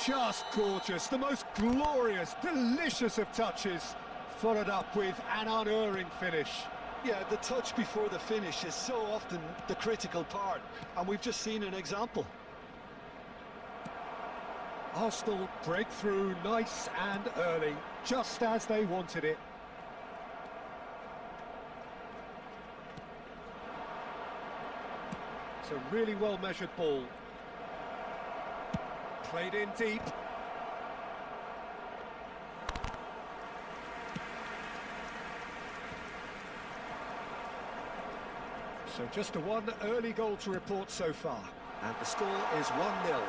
Just gorgeous, the most glorious, delicious of touches, followed up with an unerring finish. Yeah, the touch before the finish is so often the critical part, and we've just seen an example. Arsenal break through nice and early, just as they wanted it. It's a really well-measured ball. Played in deep. So just a one early goal to report so far. And the score is 1-0.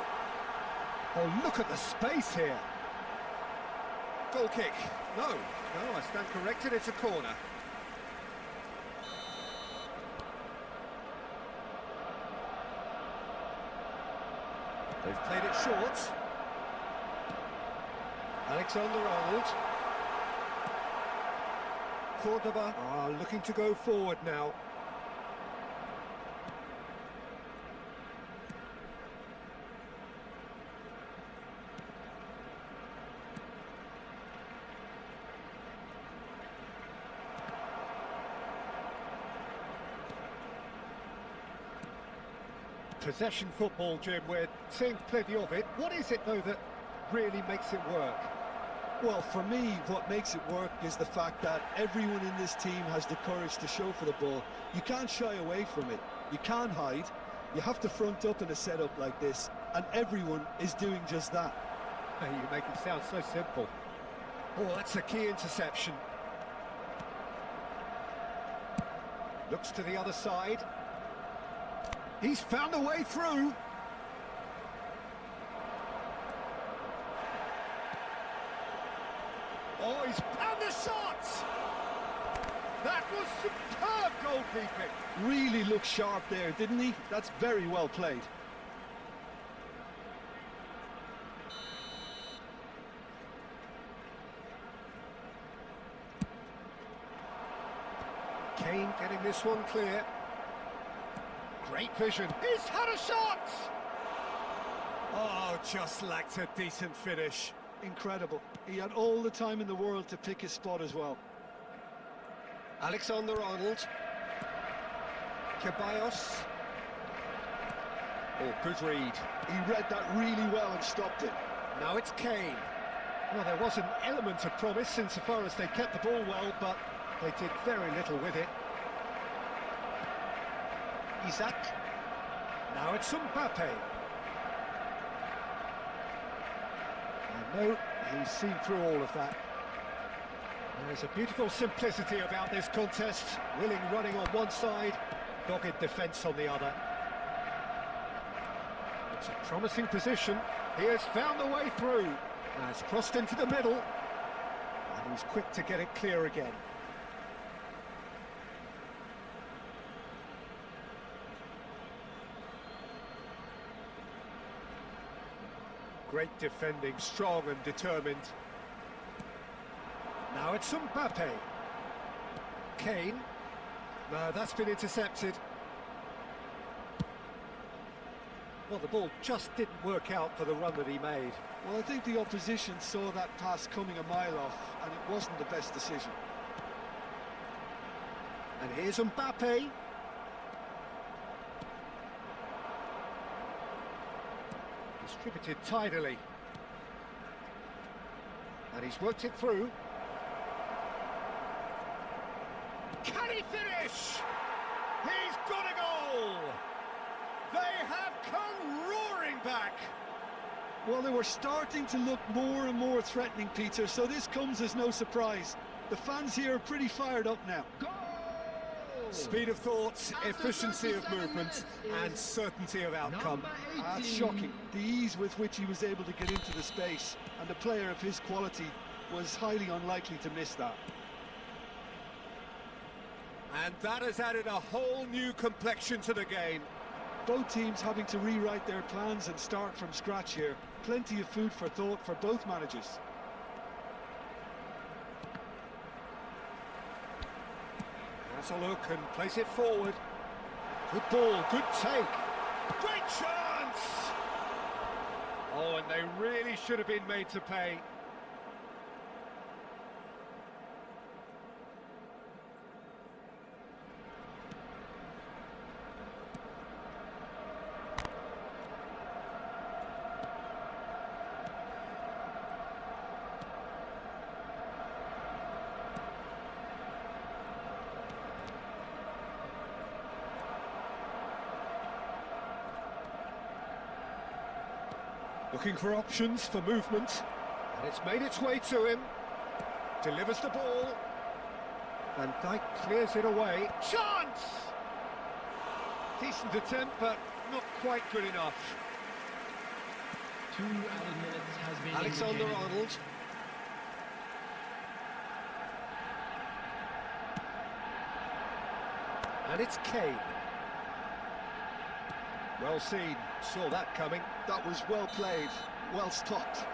Oh, look at the space here. Goal kick. No, I stand corrected, it's a corner. They've played it short. Alexander-Arnold. Cordoba are looking to go forward now. Possession football, Jim, we're seeing plenty of it. What is it, though, that really makes it work? Well, for me, what makes it work is the fact that everyone in this team has the courage to show for the ball. You can't shy away from it. You can't hide. You have to front up in a setup like this, and everyone is doing just that. Hey, you make it sound so simple. Oh, that's a key interception. Looks to the other side. He's found a way through. Oh, he's... And the shot! That was superb goalkeeping. Really looked sharp there, didn't he? That's very well played. Kane getting this one clear. Great vision. He's had a shot! Oh, just lacked a decent finish. Incredible. He had all the time in the world to pick his spot as well. Alexander-Arnold. Ceballos. Oh, good read. He read that really well and stopped it. Now it's Kane. Well, there was an element of promise insofar as they kept the ball well, but they did very little with it. Isak. Now it's Mbappe. And no, he's seen through all of that. There's a beautiful simplicity about this contest. Willing running on one side, dogged defence on the other. It's a promising position. He has found the way through. Has crossed into the middle. And he's quick to get it clear again. Great defending, strong and determined. Now it's Mbappe. Kane. No, that's been intercepted. Well, the ball just didn't work out for the run that he made. Well, I think the opposition saw that pass coming a mile off, and it wasn't the best decision. And here's Mbappe. Distributed tidily. And he's worked it through. Can he finish? He's got a goal! They have come roaring back! Well, they were starting to look more and more threatening, Peter, so this comes as no surprise. The fans here are pretty fired up now. Speed of thought, efficiency of movement, and certainty of outcome. That's shocking. The ease with which he was able to get into the space, and a player of his quality was highly unlikely to miss that. And that has added a whole new complexion to the game. Both teams having to rewrite their plans and start from scratch here. Plenty of food for thought for both managers. Has a look and plays it forward. Good ball, good take. Great chance! Oh, and they really should have been made to pay. Looking for options for movement, and it's made its way to him. Delivers the ball. Van Dijk clears it away. Chance! Decent attempt, but not quite good enough. 2 added minutes has been Alexander indicated. Arnold. And it's Kane. Well seen, saw that coming. That was well played, well stopped.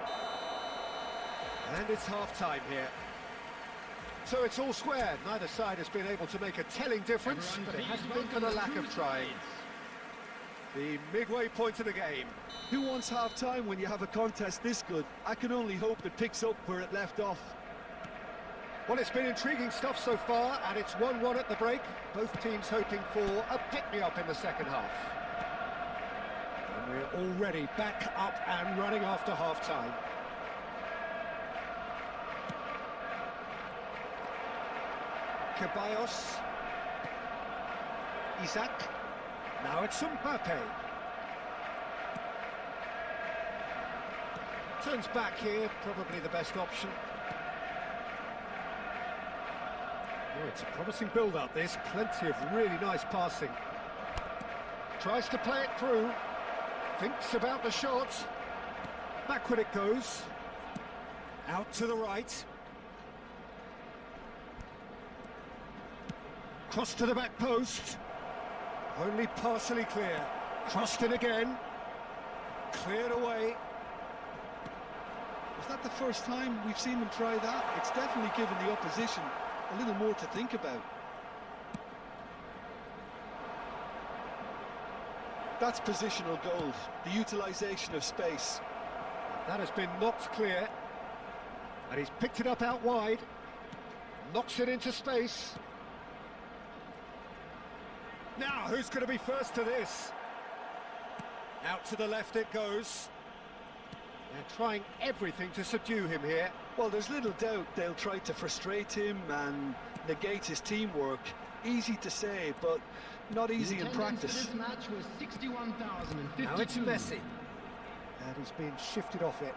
And it's half-time here. So it's all square. Neither side has been able to make a telling difference, Everyone but it please hasn't been for welcome the lack of true trying. sides. The midway point of the game. Who wants half-time when you have a contest this good? I can only hope it picks up where it left off. Well, it's been intriguing stuff so far, and it's 1-1 at the break. Both teams hoping for a pick-me-up in the second half. And we're already back up and running after half-time. Ceballos. Isaac. Now it's Mbappe. Turns back here, probably the best option. Oh, it's a promising build-up, this. Plenty of really nice passing. Tries to play it through. Thinks about the shot. Backward it goes. Out to the right. Cross to the back post. Only partially clear. Crossed in again. Cleared away. Was that the first time we've seen them try that? It's definitely given the opposition a little more to think about. That's positional gold, the utilisation of space. That has been knocked clear. And he's picked it up out wide. Knocks it into space. Now, who's going to be first to this? Out to the left it goes. They're trying everything to subdue him here. Well, there's little doubt they'll try to frustrate him and negate his teamwork. Easy to say, but not easy in practice. This match was 61,052. Now it's Messi. And he's being shifted off it.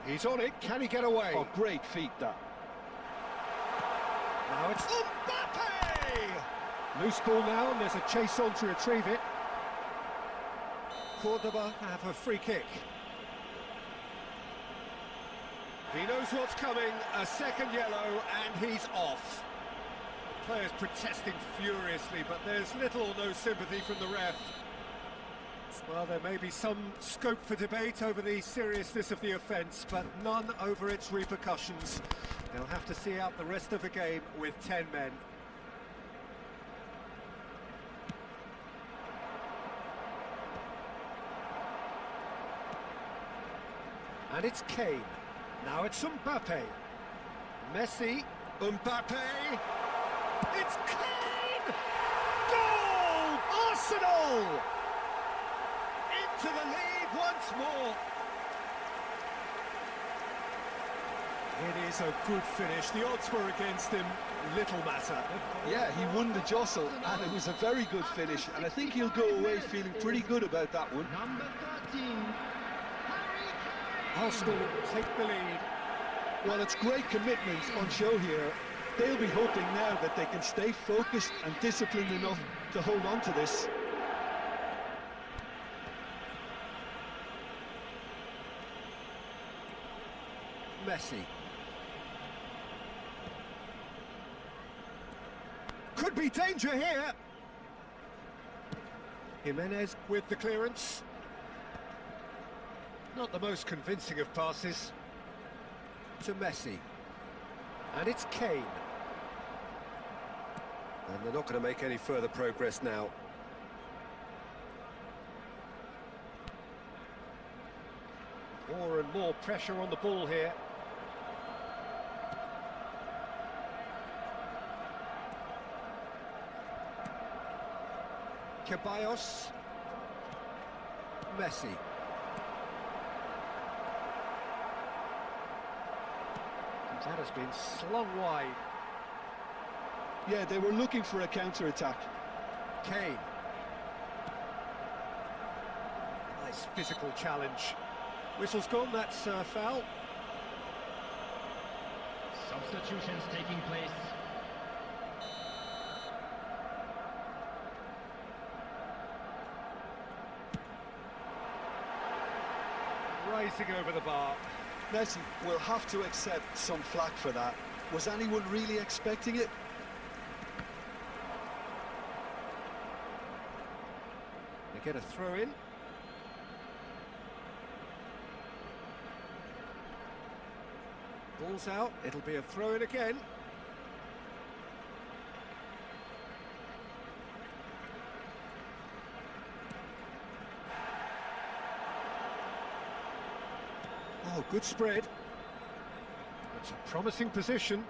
He's on it. Can he get away? Oh, great feat, that. Now it's Mbappe! Loose ball now, and there's a chase on to retrieve it. Cordoba have a free kick. He knows what's coming, a second yellow, and he's off. The players protesting furiously, but there's little or no sympathy from the ref. Well, there may be some scope for debate over the seriousness of the offence, but none over its repercussions. They'll have to see out the rest of the game with 10 men. And it's Kane. Now it's Mbappe. Messi. Mbappe. It's Kane! Goal! Arsenal! Into the lead once more. It is a good finish. The odds were against him. Little matter. Yeah, he won the jostle, and it was a very good finish, and I think he'll go away feeling pretty good about that one. Number 13. Arsenal take the lead. Well, it's great commitment on show here. They'll be hoping now that they can stay focused and disciplined enough to hold on to this. Messi. Could be danger here. Jimenez with the clearance. Not the most convincing of passes. To Messi. And it's Kane. And they're not going to make any further progress now. More and more pressure on the ball here. Ceballos. Messi. That has been slung wide. Yeah, they were looking for a counter-attack. Kane. Nice physical challenge. Whistle's gone, that's foul. Substitutions taking place. Rising over the bar. Messi will have to accept some flack for that. Was anyone really expecting it? They get a throw in. Ball's out, it'll be a throw in again. Oh, good spread. It's a promising position.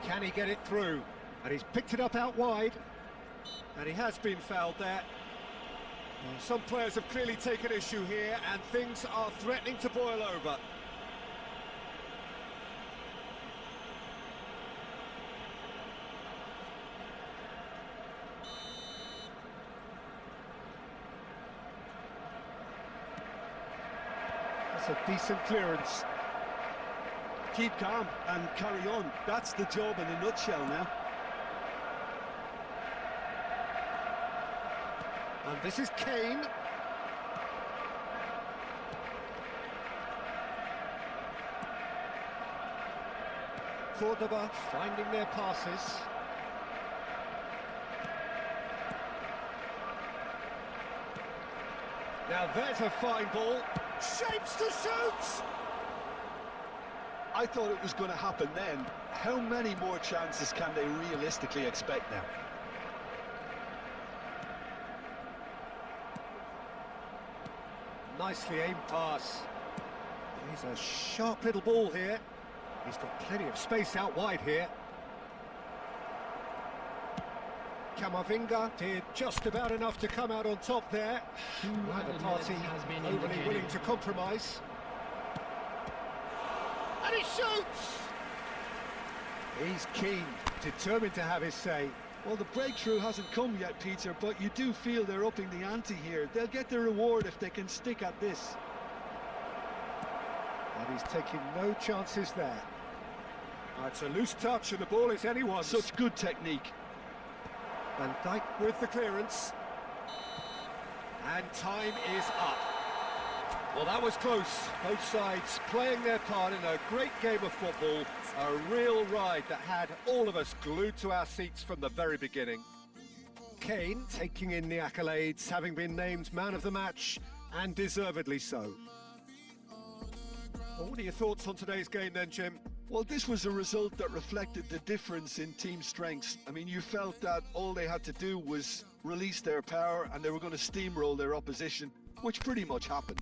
Can he get it through? And he's picked it up out wide. And he has been fouled there. Well, some players have clearly taken issue here, and things are threatening to boil over. That's a decent clearance. Keep calm and carry on. That's the job in a nutshell now. And this is Kane. Cordoba finding their passes. Now there's a fine ball. Shapes to shoot! I thought it was going to happen then. How many more chances can they realistically expect now? Nicely aimed pass. He's a sharp little ball here. He's got plenty of space out wide here. Camavinga did just about enough to come out on top there. Neither party overly willing to compromise. And he shoots! He's keen, determined to have his say. Well, the breakthrough hasn't come yet, Peter, but you do feel they're upping the ante here. They'll get their reward if they can stick at this. And and he's taking no chances there. It's a loose touch and the ball is anyone's. Such good technique. Van Dijk with the clearance. And time is up. Well, that was close. Both sides playing their part in a great game of football. A real ride that had all of us glued to our seats from the very beginning. Kane taking in the accolades, having been named man of the match, and deservedly so. Well, what are your thoughts on today's game then, Jim? Well, this was a result that reflected the difference in team strengths. I mean, you felt that all they had to do was release their power and they were going to steamroll their opposition, which pretty much happened.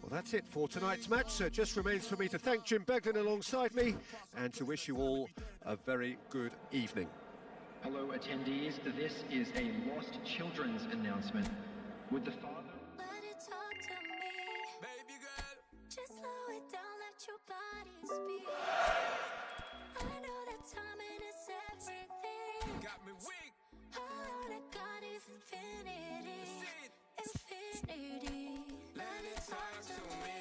Well, that's it for tonight's match, so it just remains for me to thank Jim Beglin alongside me and to wish you all a very good evening. Hello, attendees. This is a lost children's announcement. Would the father... Let it talk to me, baby girl. Just slow it down, let your body speak. I know that timing is everything. You got me weak. All I got is infinity. Infinity. Let it talk to me.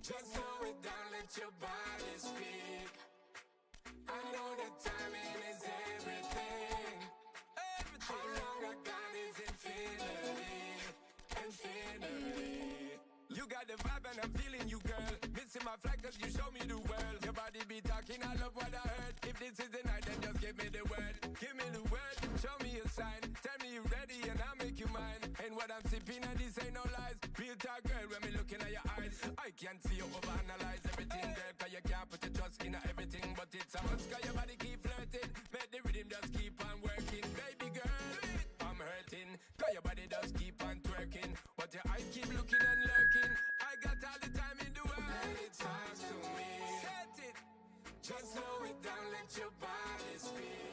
Just slow it down, let your body speak. I know that timing is everything. All I got is infinity. Infinity. You got the vibe and I'm feeling you, girl. Missing my flight cause you show me the world. Your body be talking, I love what I heard. If this is the night, then just give me the word. Give me the word, show me a sign. Tell me you're ready and I'll make you mine. And what I'm sipping and this ain't no lies. Real talk, girl, when me looking at your eyes. I can't see you overanalyze everything, girl. Cause you can't put your trust in everything. But it's a must cause your body keep flirting. Make the rhythm just keep on working. Baby girl, I'm hurting. Cause your body just keep on twerking. But your eyes keep looking and lurking. I got all the time in the world. Let it talk to me. Set it. Just slow it down, let your body speak.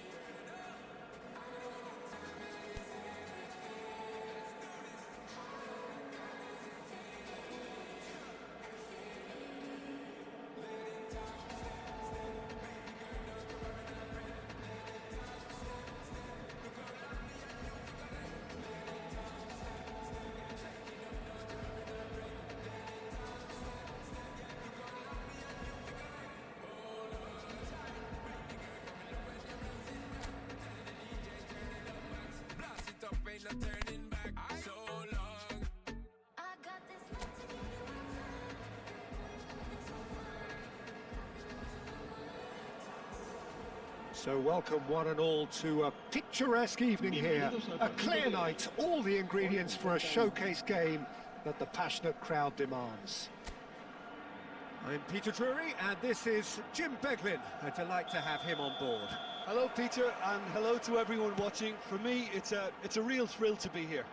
No turning back so long. I got this love to give you my time. So welcome one and all to a picturesque evening here. A clear night, all the ingredients for a showcase game that the passionate crowd demands. I'm Peter Drury and this is Jim Beglin. A delight to have him on board. Hello, Peter, and hello to everyone watching. For me, it's a real thrill to be here.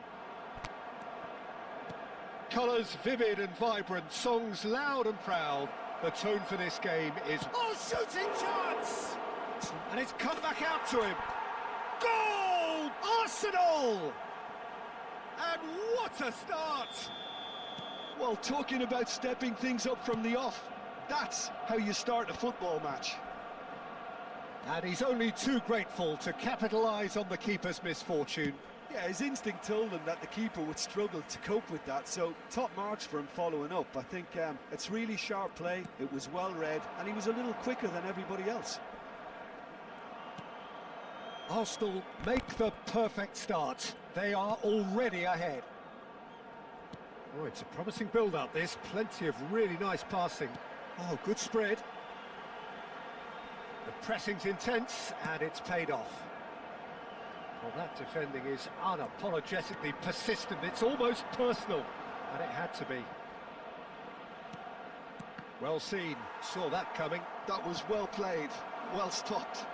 Colours vivid and vibrant, songs loud and proud. The tone for this game is... Oh, shooting chance! And it's come back out to him. Goal! Arsenal! And what a start! Well, talking about stepping things up from the off, that's how you start a football match. And he's only too grateful to capitalise on the keeper's misfortune. Yeah, his instinct told him that the keeper would struggle to cope with that, so top marks for him following up. I think it's really sharp play, it was well read, and he was a little quicker than everybody else. Arsenal make the perfect start. They are already ahead. Oh, it's a promising build-up, this. Plenty of really nice passing. Oh, good spread. The pressing's intense, and it's paid off. Well, that defending is unapologetically persistent. It's almost personal, and it had to be. Well seen. Saw that coming. That was well played, well stopped.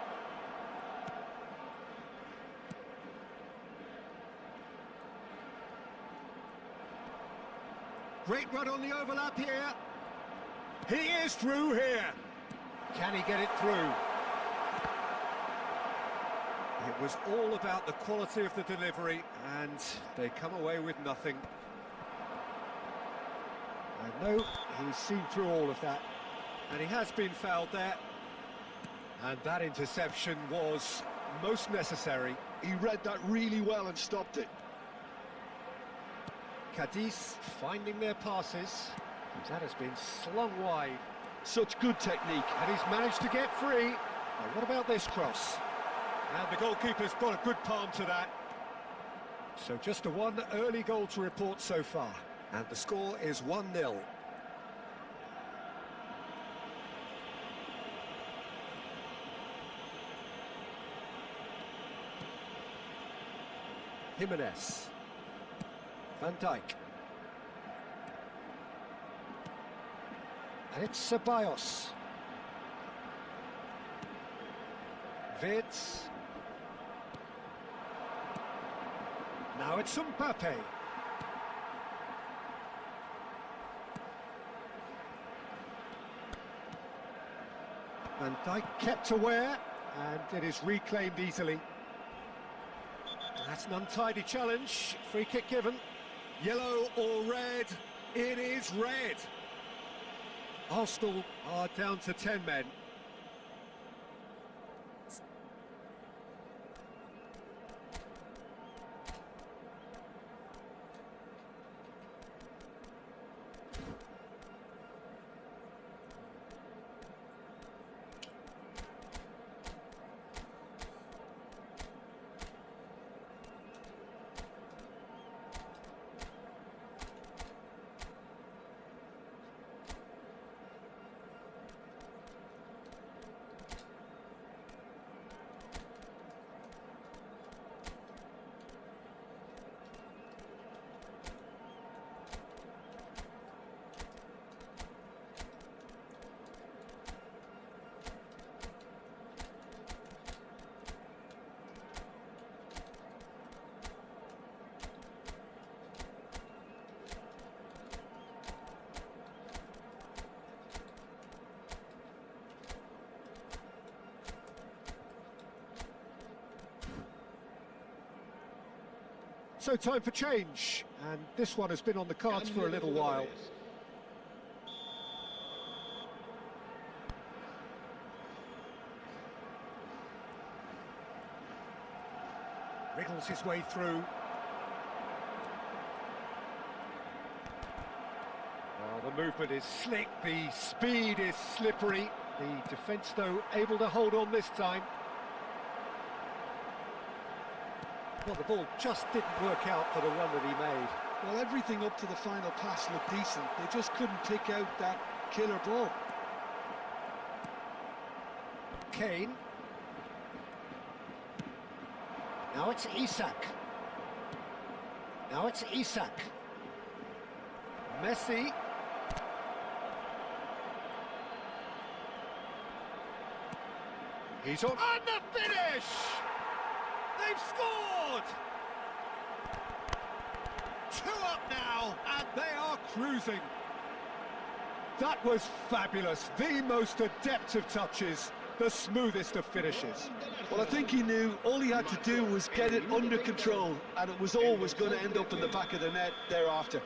Great run on the overlap here. He is through here. Can he get it through? It was all about the quality of the delivery, and they come away with nothing. I know he's seen through all of that, and he has been fouled there. And that interception was most necessary. He read that really well and stopped it. Cadiz finding their passes. That has been slung wide. Such good technique. And he's managed to get free. Now, what about this cross? And the goalkeeper's got a good palm to that. So just a one early goal to report so far. And the score is 1-0. Jimenez. Van Dijk. And it's Ceballos. Vids. Now it's Mbappe. Van Dijk kept aware, and it is reclaimed easily. That's an untidy challenge. Free kick given. Yellow or red? It is red. Arsenal are down to 10 men. So time for change, and this one has been on the cards for a little while. Wriggles his way through. Well, the movement is slick, the speed is slippery. The defence, though, able to hold on this time. Well, the ball just didn't work out for the run that he made. Well, everything up to the final pass looked decent. They just couldn't pick out that killer ball. Kane. Now it's Isak. Now it's Isak. Messi. He's on. And the finish! They've scored! 2 up now, and they are cruising. That was fabulous. The most adept of touches, the smoothest of finishes. Well, I think he knew all he had to do was get it under control, and it was always going to end up in the back of the net thereafter.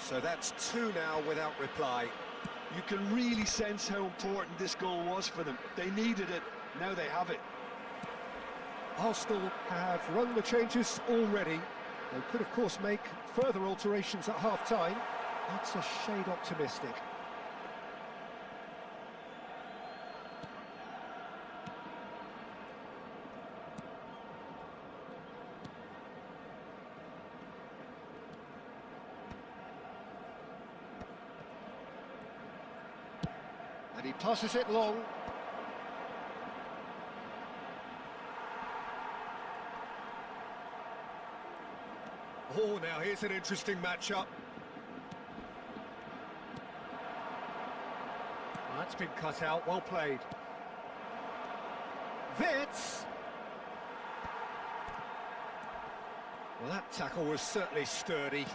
So that's 2 now without reply. You can really sense how important this goal was for them. They needed it, now they have it. Arsenal have run the changes already. They could, of course, make further alterations at half-time. That's a shade optimistic. And he passes it long. Oh, now here's an interesting matchup. That's been cut out, well played. Vitz! Well, that tackle was certainly sturdy.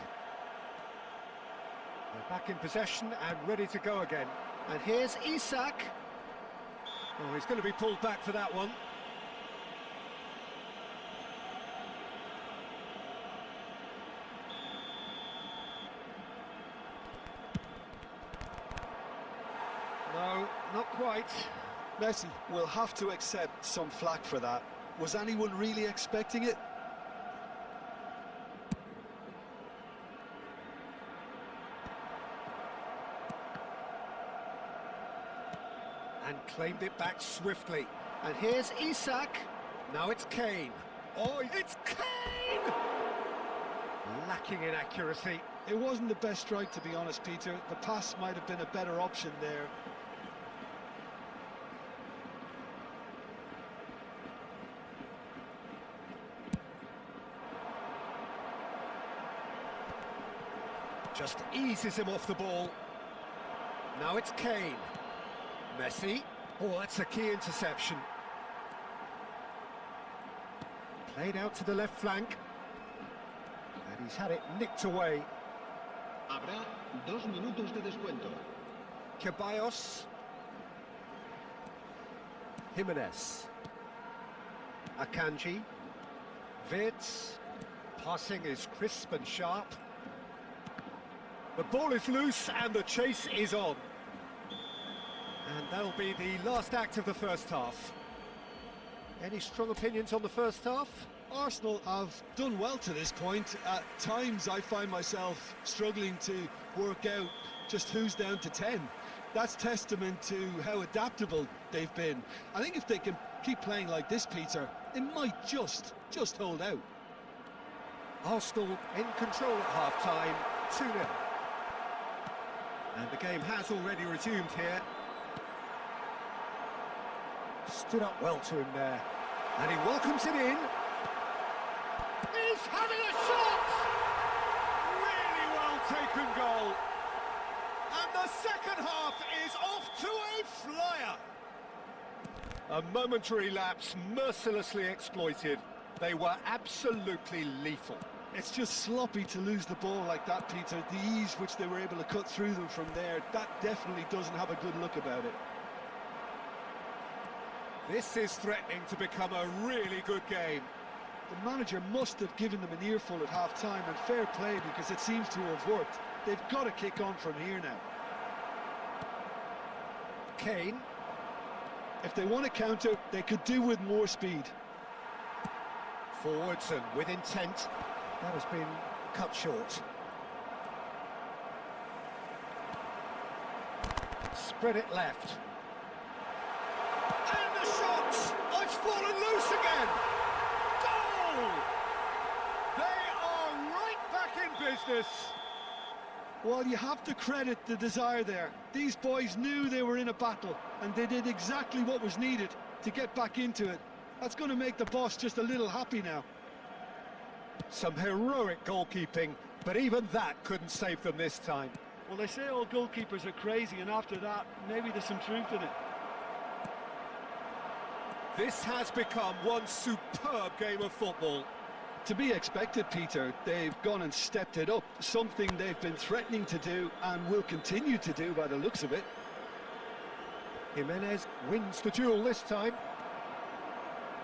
They're back in possession and ready to go again. And here's Isak. Oh, he's going to be pulled back for that one. No, not quite. Messi will have to accept some flack for that. Was anyone really expecting it? and claimed it back swiftly. And here's Isak. Now it's Kane. Oh, it's Kane! Lacking in accuracy. It wasn't the best strike, to be honest, Peter. The pass might have been a better option there. Just eases him off the ball. Now it's Kane. Messi. Oh, that's a key interception. Played out to the left flank. And he's had it nicked away. Habrá 2 minutos de descuento. Ceballos. Jimenez. Akanji. Wirtz. Passing is crisp and sharp. The ball is loose and the chase is on. And that'll be the last act of the first half. Any strong opinions on the first half? Arsenal have done well to this point. At times I find myself struggling to work out just who's down to 10. That's testament to how adaptable they've been. I think if they can keep playing like this, Peter, they might just hold out. Arsenal in control at half-time, 2-0. And the game has already resumed here. Stood up well to him there. And he welcomes it in. He's having a shot! Really well taken goal. And the second half is off to a flyer. A momentary lapse mercilessly exploited. They were absolutely lethal. It's just sloppy to lose the ball like that, Peter. The ease which they were able to cut through them from there, that definitely doesn't have a good look about it. This is threatening to become a really good game. The manager must have given them an earful at half-time, and fair play, because it seems to have worked. They've got to kick on from here now. Kane. If they want to counter, they could do with more speed. Forwards and with intent. That has been cut short. Spread it left. And the shot! Oh, it's fallen loose again! Goal! They are right back in business. Well, you have to credit the desire there. These boys knew they were in a battle, and they did exactly what was needed to get back into it. That's going to make the boss just a little happy now. Some heroic goalkeeping, but even that couldn't save them this time. Well, they say all goalkeepers are crazy, and after that, maybe there's some truth in it. This has become one superb game of football. To be expected, Peter. They've gone and stepped it up, something they've been threatening to do and will continue to do by the looks of it. Jimenez wins the duel this time.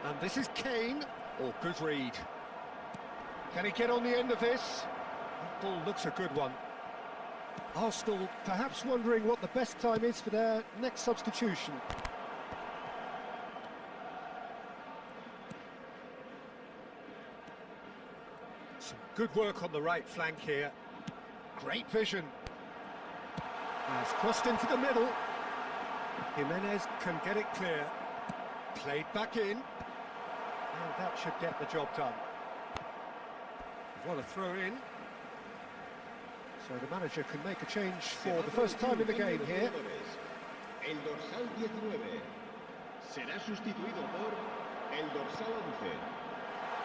And this is Kane. Oh, good read. Can he get on the end of this? That ball looks a good one. Arsenal perhaps wondering what the best time is for their next substitution. Some good work on the right flank here. Great vision. Has crossed into the middle. Jimenez can get it clear. Played back in. And that should get the job done. What a throw in. So the manager can make a change for the first time in the game here. El dorsal 19 será sustituido por el dorsal 11.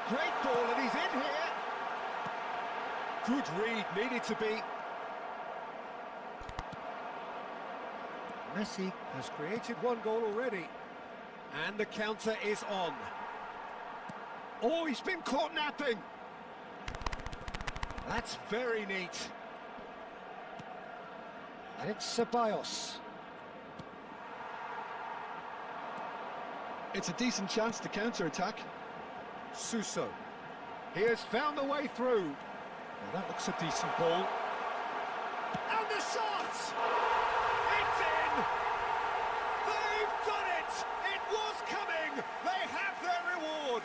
Great ball, and he's in here. Good read, needed to be. Messi has created one goal already. And the counter is on. Oh, he's been caught napping. That's very neat. And it's Ceballos. It's a decent chance to counter-attack. Suso. He has found the way through. Now that looks a decent ball. And the shot! It's in! They've done it! It was coming! They have their reward!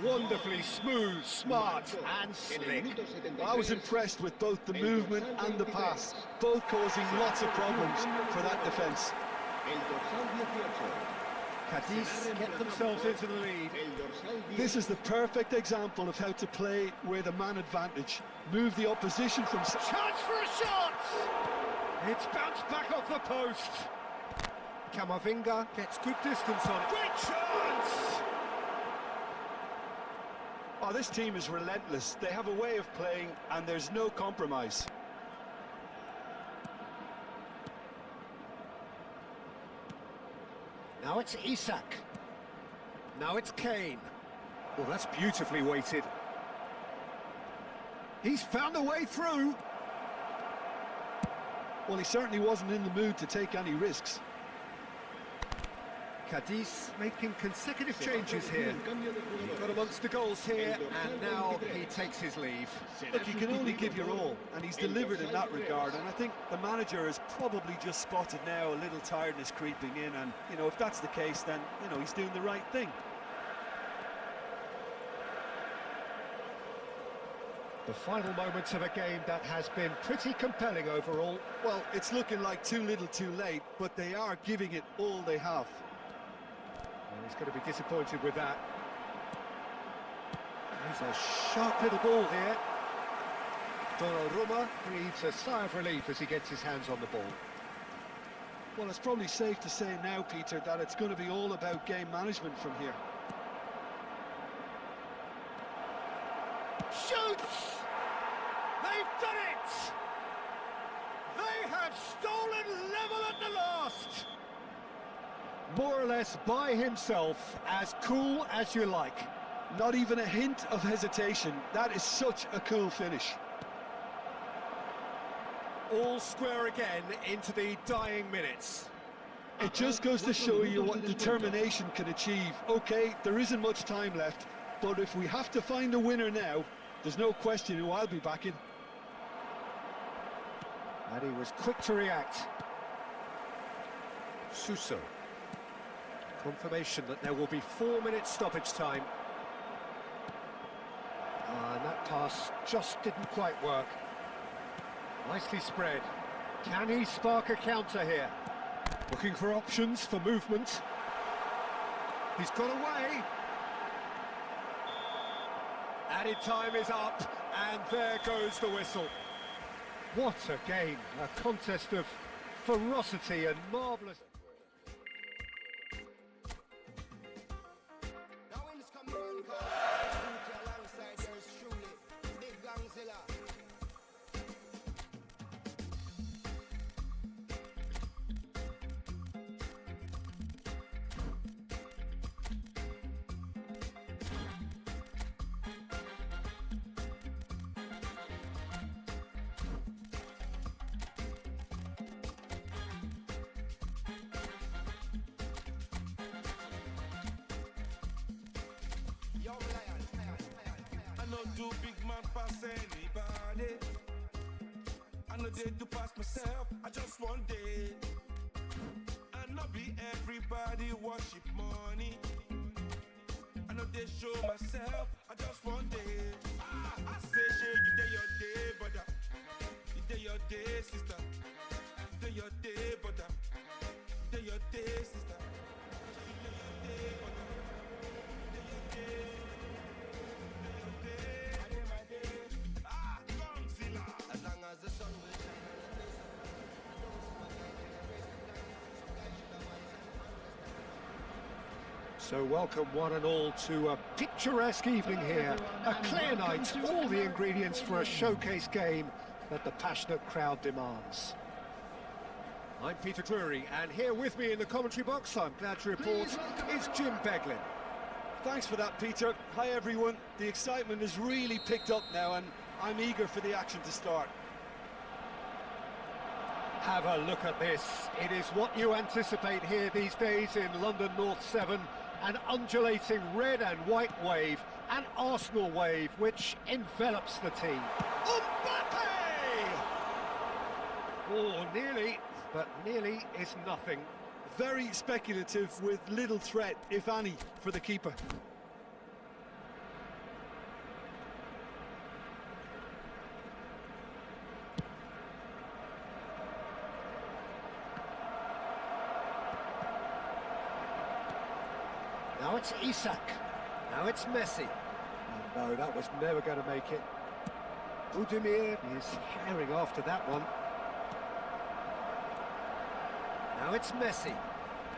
Wonderfully smooth, smart and slick. I was impressed with both the movement and the pass, both causing lots of problems for that defence. El dorsal 18. Cadiz get themselves into the lead. El dorsal 10. This is the perfect example of how to play with a man advantage. Move the opposition from... Chance for a shot! It's bounced back off the post. Camavinga gets good distance on it. Great chance! Oh, this team is relentless. They have a way of playing and there's no compromise. Now it's Isak. Now it's Kane. Well, that's beautifully weighted. He's found a way through. Well, he certainly wasn't in the mood to take any risks. Cadiz making consecutive changes here. He got amongst the goals here, and now he takes his leave. Look, you can only give your all, and he's delivered in that regard, and I think the manager has probably just spotted now a little tiredness creeping in, and, you know, if that's the case, then, you know, he's doing the right thing. The final moments of a game that has been pretty compelling overall. Well, it's looking like too little too late, but they are giving it all they have. Well, he's going to be disappointed with that. He's a sharp little ball here. Donnarumma breathes a sigh of relief as he gets his hands on the ball. Well, it's probably safe to say now, Peter, that it's going to be all about game management from here. Shoots! They've done it! They have stolen level at the last! More or less by himself, as cool as you like. Not even a hint of hesitation. That is such a cool finish. All square again into the dying minutes. It just goes to show you what determination can achieve. Okay, there isn't much time left, but if we have to find a winner now, there's no question who I'll be backing. And he was quick to react. Suso. Confirmation that there will be 4 minutes stoppage time. And that pass just didn't quite work. Nicely spread. Can he spark a counter here? Looking for options for movement. He's got away. Added time is up, and there goes the whistle. What a game, a contest of ferocity and marvellous... I no do big man pass anybody. I no dare to pass myself, I just want day. I no be everybody worship money. I no dare show myself, I just want day. I say, shey, you day your day, brother. You day your day, sister. You day your day, brother. You day your day, sister. You day your day, brother. You day your day, sister. So welcome one and all to a picturesque evening here. A clear night, all the ingredients for a showcase game that the passionate crowd demands. I'm Peter Drury, and here with me in the commentary box, I'm glad to report, is Jim Beglin. Thanks for that, Peter. Hi, everyone. The excitement has really picked up now, and I'm eager for the action to start. Have a look at this. It is what you anticipate here these days in London North 7. An undulating red and white wave, an Arsenal wave, which envelops the team. Mbappe! Oh, nearly, but nearly is nothing. Very speculative with little threat, if any, for the keeper. Now it's Isak. Now it's Messi. Oh, no, that was never going to make it. Budimir is herring after that one. Now it's Messi.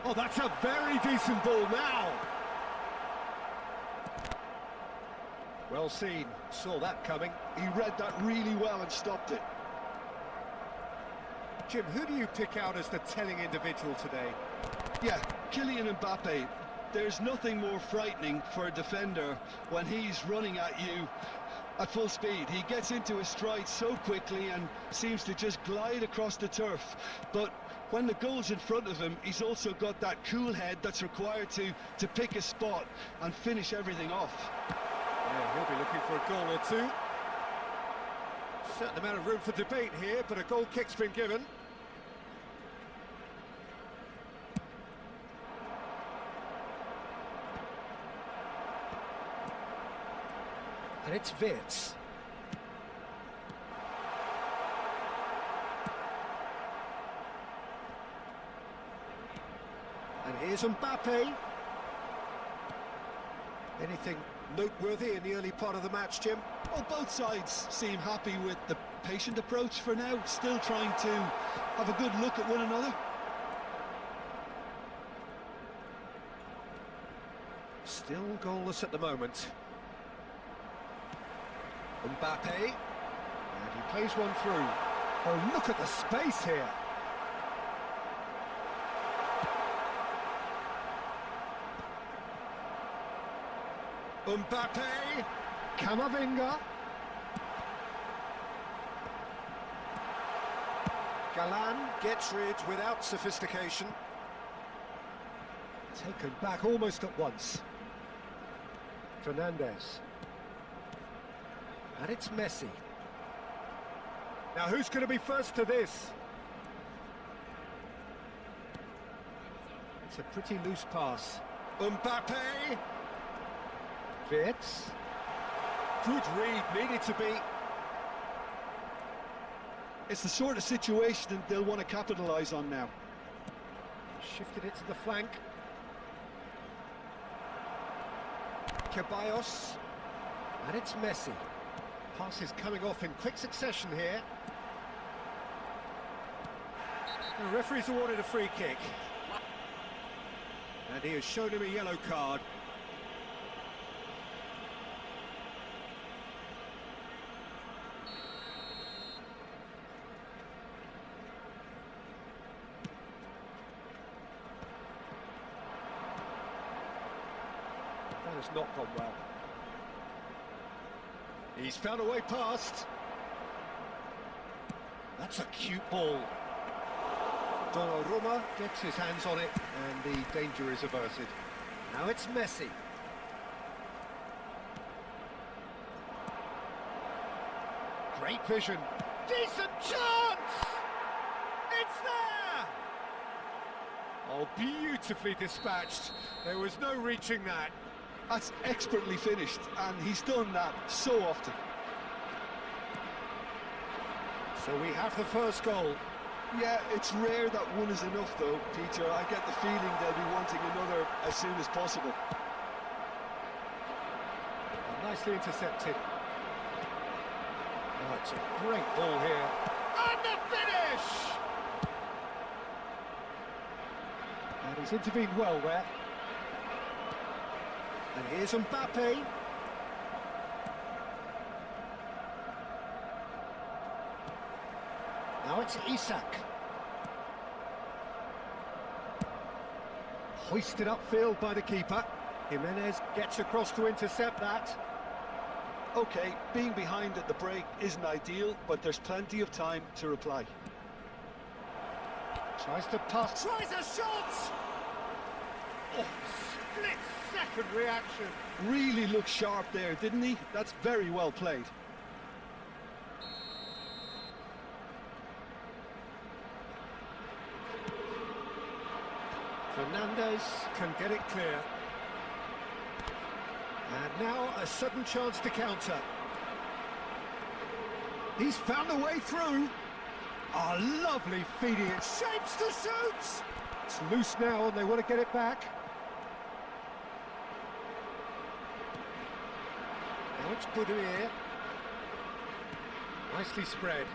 Oh, that's a very decent ball now. Well seen, saw that coming. He read that really well and stopped it. Jim, who do you pick out as the telling individual today? Yeah, Kylian Mbappe. There's nothing more frightening for a defender when he's running at you at full speed. He gets into his stride so quickly and seems to just glide across the turf. But when the goal's in front of him, he's also got that cool head that's required to pick a spot and finish everything off. Yeah, he'll be looking for a goal or two. Certain amount of room for debate here, but a goal kick's been given. And it's Wirtz. And here's Mbappe. Anything noteworthy in the early part of the match, Jim? Well, both sides seem happy with the patient approach for now, still trying to have a good look at one another. Still goalless at the moment. Mbappe, and he plays one through. Oh, look at the space here. Mbappe, Camavinga. Galan gets rid without sophistication. Taken back almost at once. Fernandez. And it's Messi. Now who's going to be first to this? It's a pretty loose pass. Mbappe. Wirtz. Good read, needed to be. It's the sort of situation they'll want to capitalise on now. Shifted it to the flank. Ceballos. And it's Messi. Passes coming off in quick succession here. The referee's awarded a free kick. And he has shown him a yellow card. That has not gone well. He's found a way past. That's a cute ball. Donnarumma gets his hands on it and the danger is averted. Now it's Messi. Great vision. Decent chance! It's there! Oh, beautifully dispatched. There was no reaching that. That's expertly finished, and he's done that so often. So we have the first goal. Yeah, it's rare that one is enough, though, Peter. I get the feeling they'll be wanting another as soon as possible. Nicely intercepted. Oh, it's a great ball here. And the finish! And he's intervened well there. And here's Mbappe. Now it's Isak. Hoisted upfield by the keeper. Jimenez gets across to intercept that. OK, being behind at the break isn't ideal, but there's plenty of time to reply. Tries to pass. Tries a shot! Oh, split-second reaction. Really looked sharp there, didn't he? That's very well played. Fernandez can get it clear. And now a sudden chance to counter. He's found a way through. Oh, lovely feeding it. Shapes to shoot! It's loose now and they want to get it back. Now it's Boudier. Nicely spread.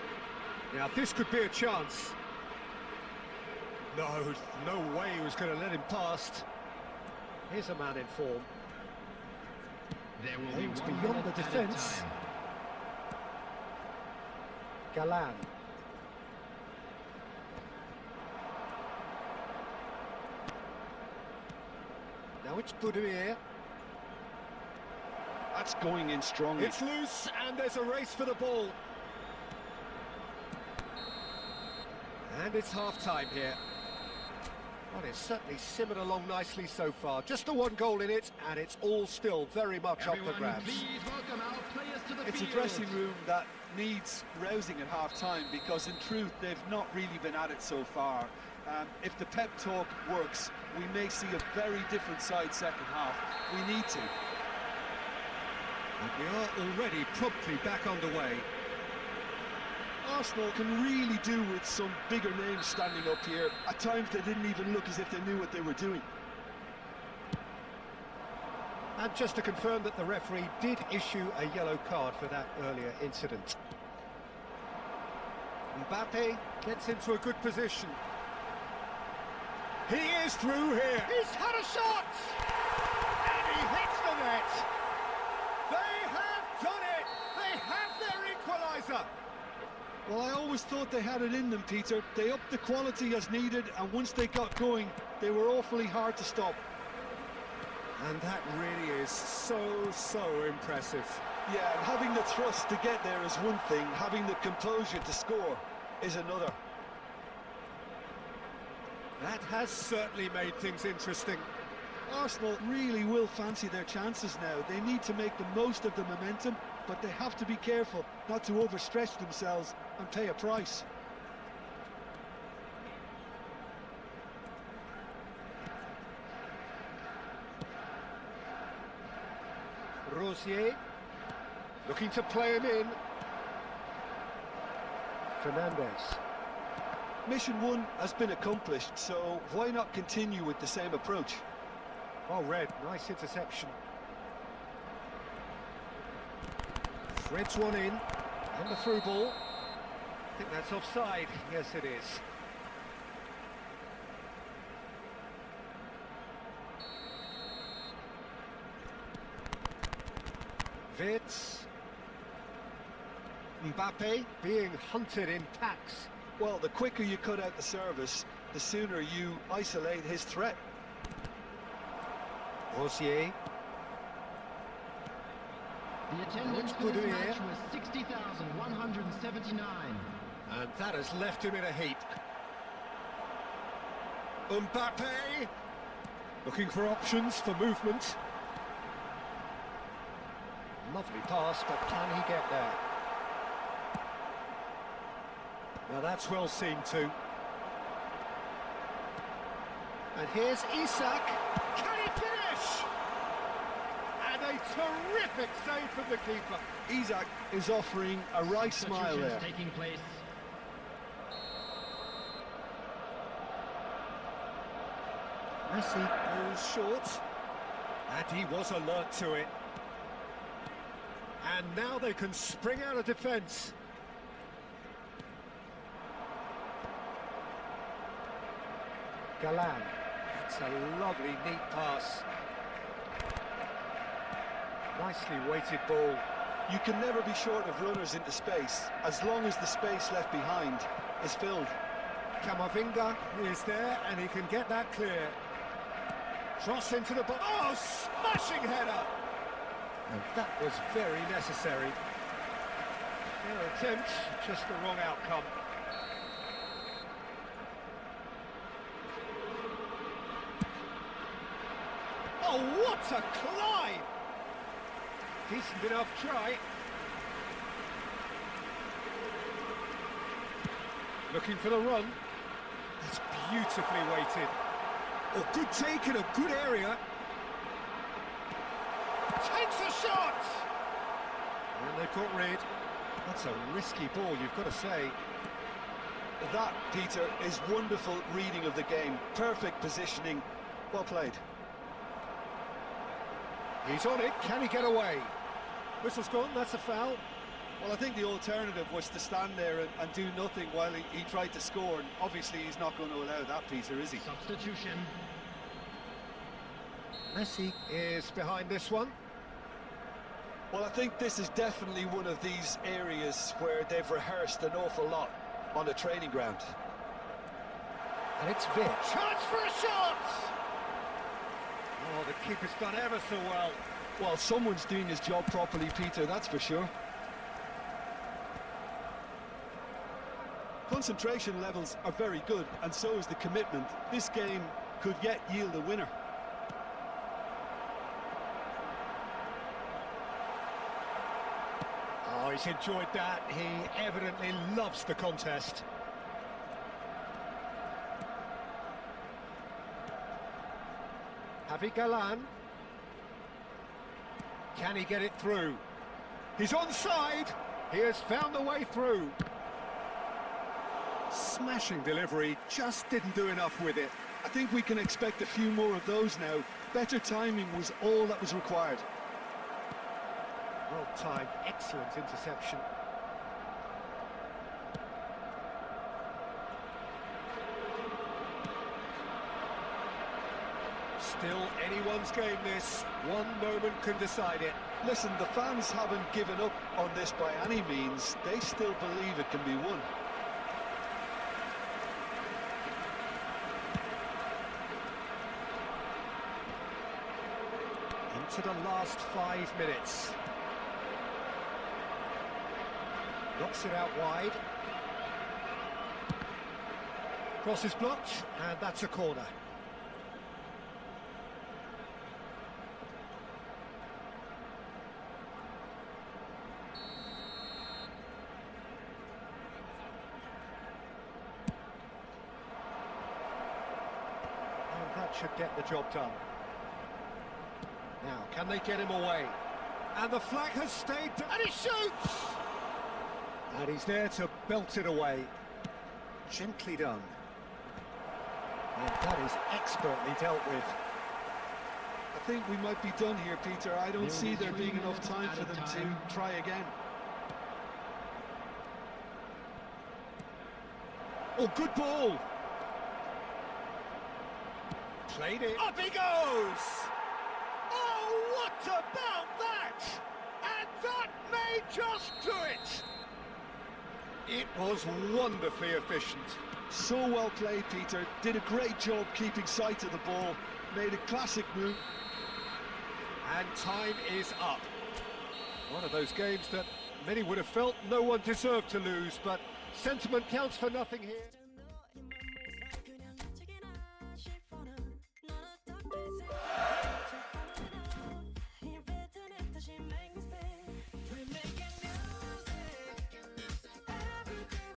Now this could be a chance. No way he was going to let him past. Here's a man in form. There will be Aims 1 beyond minute the added defence. time. Galan. Now it's Boudier. That's going in strongly. It's loose and there's a race for the ball. And it's half-time here. Well, it's certainly simmered along nicely so far. Just the one goal in it, and it's all still very much up for grabs. Please welcome our players to the It's a field. dressing room that needs rousing at half-time, because in truth they've not really been at it so far. If the pep talk works, we may see a very different side second half. We need to. And we are already promptly back underway. Arsenal can really do with some bigger names standing up here. At times they didn't even look as if they knew what they were doing. And just to confirm that the referee did issue a yellow card for that earlier incident. Mbappe gets into a good position. He is through here. He's had a shot! And he hits the net. They have done it! They have their equaliser! Well, I always thought they had it in them, Peter. They upped the quality as needed, and once they got going, they were awfully hard to stop. And that really is so impressive. Yeah, and having the thrust to get there is one thing, having the composure to score is another. That has certainly made things interesting. Arsenal really will fancy their chances now. They need to make the most of the momentum, but they have to be careful not to overstretch themselves and pay a price. Rosier looking to play him in. Fernandez. Mission one has been accomplished, so why not continue with the same approach? Oh, Red, nice interception. Threads one in, and the through ball. I think that's offside. Yes, it is. Vitz. Mbappe being hunted in packs. Well, the quicker you cut out the service, the sooner you isolate his threat. Rosier. The attendance for this match was 60,179. And that has left him in a heap. Mbappe looking for options for movement. Lovely pass, but can he get there? Now that's well seen too. And here's Isak. Can he finish? And a terrific save from the keeper. Isak is offering a right smile there. Taking place. Messi goes short. And he was alert to it. And now they can spring out of defence. Galan. It's a lovely, neat pass. Nicely weighted ball. You can never be short of runners into space, as long as the space left behind is filled. Camavinga is there, and he can get that clear. Cross into the ball. Oh, smashing header! And that was very necessary. Fair attempt, just the wrong outcome. Oh, what a climb! Decent enough try. Looking for the run. That's beautifully weighted. Oh, good take in a good area. Takes a shot! And they've got rid. That's a risky ball, you've got to say. That, Peter, is wonderful reading of the game. Perfect positioning. Well played. He's on it. Can he get away? Whistle's gone, that's a foul. Well, I think the alternative was to stand there and do nothing while he tried to score, and obviously he's not going to allow that, Peter, is he? Substitution. Messi is behind this one. Well, I think this is definitely one of these areas where they've rehearsed an awful lot on the training ground. And it's Vic. Chance for a shot! Oh, the keeper's done ever so well. Well, someone's doing his job properly, Peter, that's for sure. Concentration levels are very good, and so is the commitment. This game could yet yield a winner. Oh, he's enjoyed that. He evidently loves the contest. Javi Galan. Can he get it through? He's onside. He has found the way through. Smashing delivery, just didn't do enough with it. I think we can expect a few more of those now. Better timing was all that was required. Well timed, excellent interception. Still anyone's game this. One moment can decide it. Listen, the fans haven't given up on this by any means. They still believe it can be won. Into the last 5 minutes. Knocks it out wide. Cross is blocked, and that's a corner. And that should get the job done. Now, can they get him away? And the flag has stayed, and he shoots! And he's there to belt it away. Gently done. And that is expertly dealt with. I think we might be done here, Peter. I don't see there being enough time for them to try again. Oh, good ball! Played it. Up he goes! Oh, what about that? And that may just do it! It was wonderfully efficient. So well played, Peter. Did a great job keeping sight of the ball. Made a classic move. And time is up. One of those games that many would have felt no one deserved to lose, but sentiment counts for nothing here.